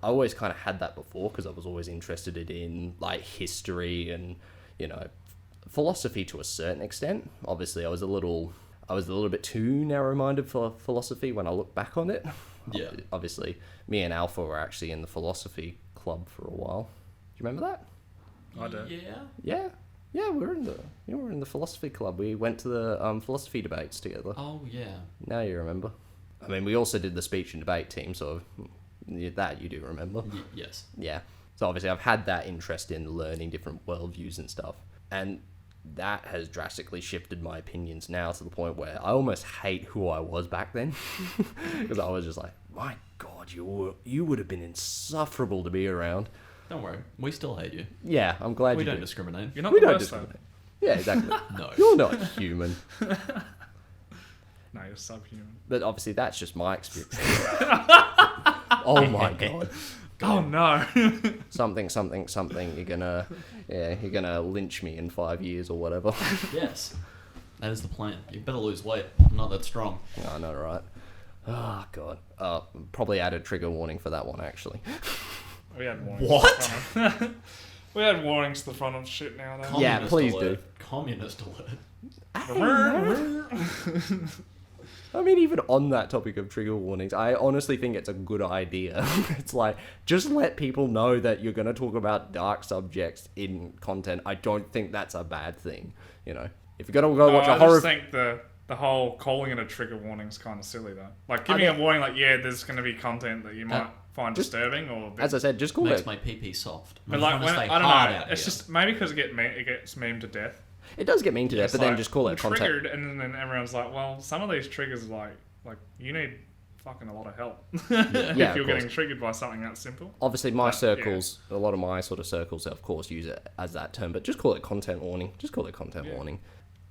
Speaker 1: I always kind of had that before, because I was always interested in like history and, you know, philosophy to a certain extent. Obviously I was a little bit too narrow-minded for philosophy when I look back on it.
Speaker 3: Yeah.
Speaker 1: Obviously, me and Alpha were actually in the philosophy club for a while. Do you remember that?
Speaker 2: I do.
Speaker 3: Yeah.
Speaker 1: Yeah, we were in the philosophy club. We went to the philosophy debates together.
Speaker 3: Oh, yeah.
Speaker 1: Now you remember. I mean, we also did the speech and debate team, so that you do remember.
Speaker 3: Yes.
Speaker 1: Yeah. So obviously I've had that interest in learning different worldviews and stuff. And that has drastically shifted my opinions now to the point where I almost hate who I was back then. Because I was just like, my God, you would have been insufferable to be around.
Speaker 3: Don't worry. We still hate you.
Speaker 1: Yeah, I'm glad
Speaker 3: We
Speaker 1: you
Speaker 3: don't
Speaker 1: do.
Speaker 3: discriminate.
Speaker 2: You're not
Speaker 1: We
Speaker 2: the
Speaker 1: don't
Speaker 2: worst, though.
Speaker 1: discriminate. Yeah, exactly.
Speaker 3: No.
Speaker 1: You're not human.
Speaker 2: No, you're subhuman.
Speaker 1: But obviously that's just my experience. Oh my God.
Speaker 2: Oh no.
Speaker 1: Something. You're gonna lynch me in 5 years or whatever.
Speaker 3: Yes. That is the plan. You better lose weight. I'm not that strong.
Speaker 1: I know, right? Oh God. Probably add a trigger warning for that one, actually.
Speaker 2: We had warnings.
Speaker 3: What?
Speaker 2: We had warnings to the front of shit now. Though.
Speaker 1: Yeah,
Speaker 3: Communist
Speaker 1: please
Speaker 3: alert.
Speaker 1: do.
Speaker 3: Communist alert.
Speaker 1: I mean, even on that topic of trigger warnings, I honestly think it's a good idea. It's like, just let people know that you're going to talk about dark subjects in content. I don't think that's a bad thing, you know. If you're gonna go watch a
Speaker 2: I
Speaker 1: horror,
Speaker 2: just think the whole calling it a trigger warning is kind of silly though. Like giving a warning, like there's going to be content that you might find disturbing or.
Speaker 1: As I said, just call
Speaker 3: makes
Speaker 1: it.
Speaker 3: my PP soft.
Speaker 2: But like when I don't know, it's just maybe because it gets memed to death.
Speaker 1: It does get mean to death, but then just call it content.
Speaker 2: Triggered, and then everyone's like, well, some of these triggers like you need fucking a lot of help if you're getting triggered by something that simple.
Speaker 1: Obviously, my circles, a lot of my sort of circles, of course, use it as that term, but just call it content warning. Just call it content warning.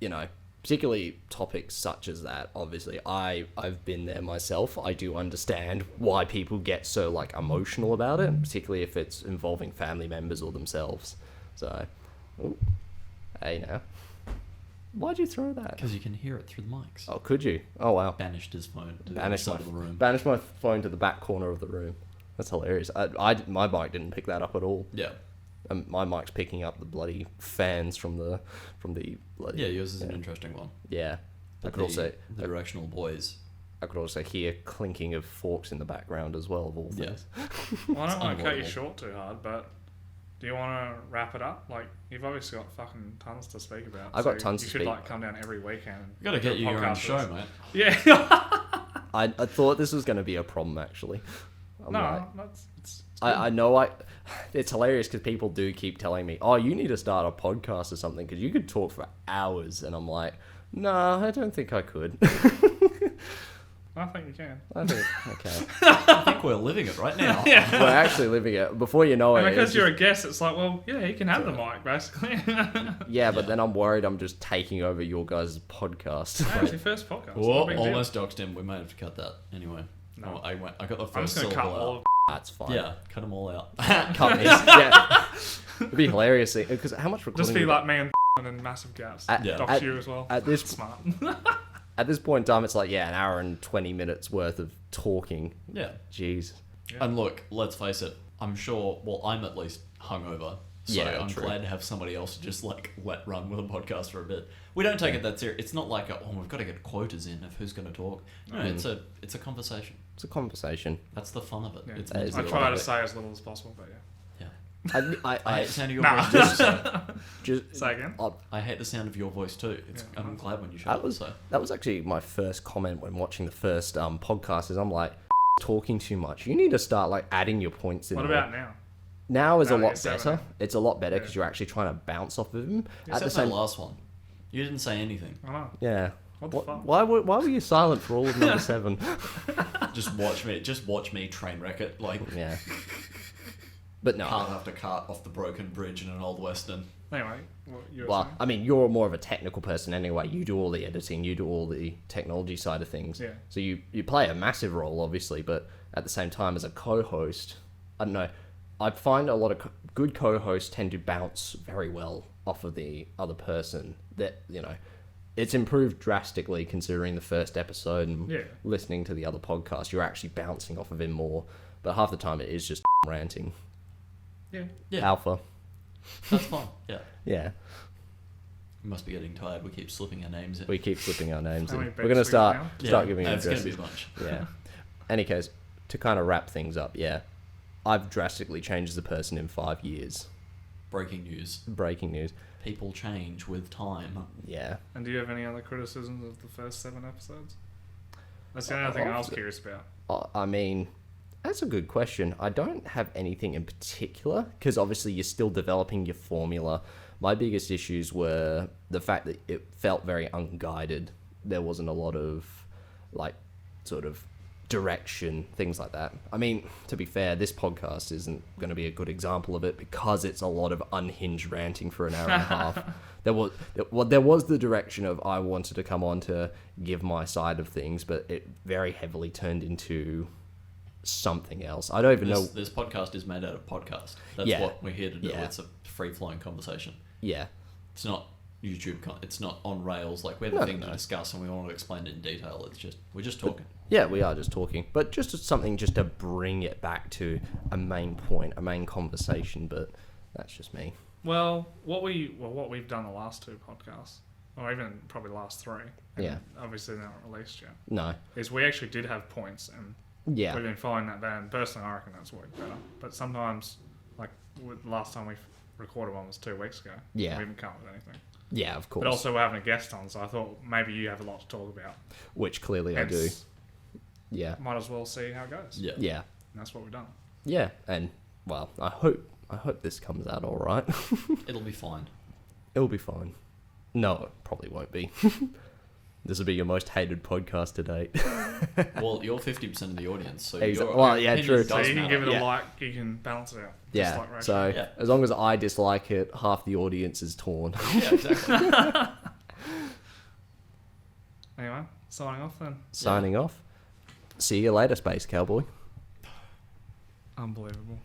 Speaker 1: You know, particularly topics such as that. Obviously, I've been there myself. I do understand why people get so like emotional about it, particularly if it's involving family members or themselves. So, hey now. Why'd you throw that?
Speaker 3: Because you can hear it through the mics.
Speaker 1: Oh, could you? Oh, wow.
Speaker 3: Banished his phone to the side of the room.
Speaker 1: Banished my phone to the back corner of the room. That's hilarious. My mic didn't pick that up at all.
Speaker 3: Yeah.
Speaker 1: My mic's picking up the bloody fans from the bloody...
Speaker 3: Yeah, yours is an interesting one.
Speaker 1: Yeah.
Speaker 3: But the directional boys.
Speaker 1: I could also hear clinking of forks in the background as well, of all things.
Speaker 2: Yeah. Well, I don't want to cut you short too hard, but... Do you want to wrap it up? Like, you've obviously got fucking tons to speak about.
Speaker 1: I've got tons to speak.
Speaker 2: You should, like, come down every weekend.
Speaker 3: You got to get your own show, mate.
Speaker 2: Yeah.
Speaker 1: I thought this was going to be a problem, actually. I know it's hilarious because people do keep telling me, oh, you need to start a podcast or something because you could talk for hours. And I'm like, no, I don't think I could.
Speaker 2: I think you can.
Speaker 1: I think, okay.
Speaker 3: I think we're living it right now.
Speaker 2: Yeah.
Speaker 1: We're actually living it. Before you know it.
Speaker 2: Because you're a guest, it's like, well, yeah, you can have the mic, basically.
Speaker 1: Yeah, but then I'm worried I'm just taking over your guys' podcast.
Speaker 2: No, it's your first podcast.
Speaker 3: Whoa, almost doxed him. We might have to cut that anyway. No, I got the first syllable
Speaker 2: cut
Speaker 3: out.
Speaker 2: all of
Speaker 1: That's fine.
Speaker 3: Yeah, cut them all out.
Speaker 1: Cut this. Yeah. It'd be hilarious because how much recording?
Speaker 2: Just be like me and then massive gaps. Dox you as well.
Speaker 1: At this
Speaker 2: smart.
Speaker 1: At this point in time, it's like, an hour and 20 minutes worth of talking.
Speaker 3: Yeah.
Speaker 1: Jeez.
Speaker 3: Yeah. And look, let's face it, I'm sure, well, I'm at least hungover. So I'm glad to have somebody else to just let run with a podcast for a bit. We don't take it that serious. It's not like, we've got to get quotas in of who's going to talk. No, it's a conversation.
Speaker 1: It's a conversation.
Speaker 3: That's the fun of it.
Speaker 2: Yeah. I try to say as little as possible, but yeah.
Speaker 3: I hate the sound of your voice too.
Speaker 2: Just say again.
Speaker 3: I hate the sound of your voice too. I'm glad when you shut up.
Speaker 1: That was actually my first comment when watching the first podcast. Is I'm like, talking too much. You need to start like adding your points in.
Speaker 2: What about now?
Speaker 1: Now is a lot better. It's a lot better because you're actually trying to bounce off of him.
Speaker 3: At the same last one, you didn't say anything.
Speaker 2: I know.
Speaker 1: Yeah.
Speaker 2: What the fuck?
Speaker 1: Why were you silent for all of number 7?
Speaker 3: Just watch me train wreck it. Like
Speaker 1: yeah. But no.
Speaker 3: Cart after cart off the broken bridge in an old western.
Speaker 2: Anyway,
Speaker 1: I mean, you're more of a technical person anyway. You do all the editing, you do all the technology side of things.
Speaker 2: Yeah.
Speaker 1: So you play a massive role, obviously, but at the same time, as a co-host, I don't know. I find a lot of good co-hosts tend to bounce very well off of the other person. That, it's improved drastically considering the first episode and listening to the other podcast. You're actually bouncing off of him more, but half the time it is just ranting.
Speaker 2: Yeah.
Speaker 1: Alpha.
Speaker 3: That's fine. Yeah.
Speaker 1: Yeah.
Speaker 3: We must be getting tired. We keep slipping our names in.
Speaker 1: We keep slipping our names in.
Speaker 2: We're
Speaker 1: going to start giving
Speaker 3: it's
Speaker 1: addresses.
Speaker 3: It's going to be a bunch.
Speaker 1: Yeah. Any case, to kind of wrap things up, I've drastically changed as a person in 5 years.
Speaker 3: Breaking news.
Speaker 1: People
Speaker 3: change with time.
Speaker 1: Yeah.
Speaker 2: And do you have any other criticisms of the first 7 episodes? That's the only thing I was curious about.
Speaker 1: I mean, that's a good question. I don't have anything in particular, because obviously you're still developing your formula. My biggest issues were the fact that it felt very unguided. There wasn't a lot of, sort of direction, things like that. I mean, to be fair, this podcast isn't going to be a good example of it because it's a lot of unhinged ranting for an hour and a half. There was the direction of I wanted to come on to give my side of things, but it very heavily turned into something else. I don't even know.
Speaker 3: This podcast is made out of podcast. That's what we're here to do. It's a free-flowing conversation.
Speaker 1: Yeah.
Speaker 3: It's not YouTube. It's not on rails. Like, we have a thing to discuss and we want to explain it in detail. We're just talking.
Speaker 1: Yeah, we are just talking. But just something just to bring it back to a main point, a main conversation. But that's just me.
Speaker 2: Well, what we've done the last 2 podcasts, or even probably the last 3. Obviously they're not released yet.
Speaker 1: No.
Speaker 2: Is we actually did have points and we've been following that band. Personally, I reckon that's worked better. But sometimes, like last time we recorded one was 2 weeks ago.
Speaker 1: Yeah.
Speaker 2: We haven't come up with anything.
Speaker 1: Yeah, of course.
Speaker 2: But also we're having a guest on, so I thought maybe you have a lot to talk about.
Speaker 1: Which clearly I do.
Speaker 2: Hence,
Speaker 1: Yeah.
Speaker 2: Might as well see how it goes.
Speaker 3: Yeah.
Speaker 1: Yeah.
Speaker 2: And that's what we've done.
Speaker 1: Yeah, and well, I hope this comes out all right.
Speaker 3: It'll be fine.
Speaker 1: It'll be fine. No, it probably won't be. This will be your most hated podcast to date.
Speaker 3: Well, you're 50% of the audience, so
Speaker 1: Well, yeah, true.
Speaker 2: So you can give it
Speaker 1: Yeah.
Speaker 2: a like, you can balance it out.
Speaker 1: Yeah,
Speaker 2: Dislike ratio.
Speaker 1: so
Speaker 3: Yeah.
Speaker 1: as long as I dislike it, half the audience is torn.
Speaker 3: Yeah, exactly.
Speaker 2: Anyway, signing off then.
Speaker 1: Signing off. See you later, Space Cowboy.
Speaker 2: Unbelievable.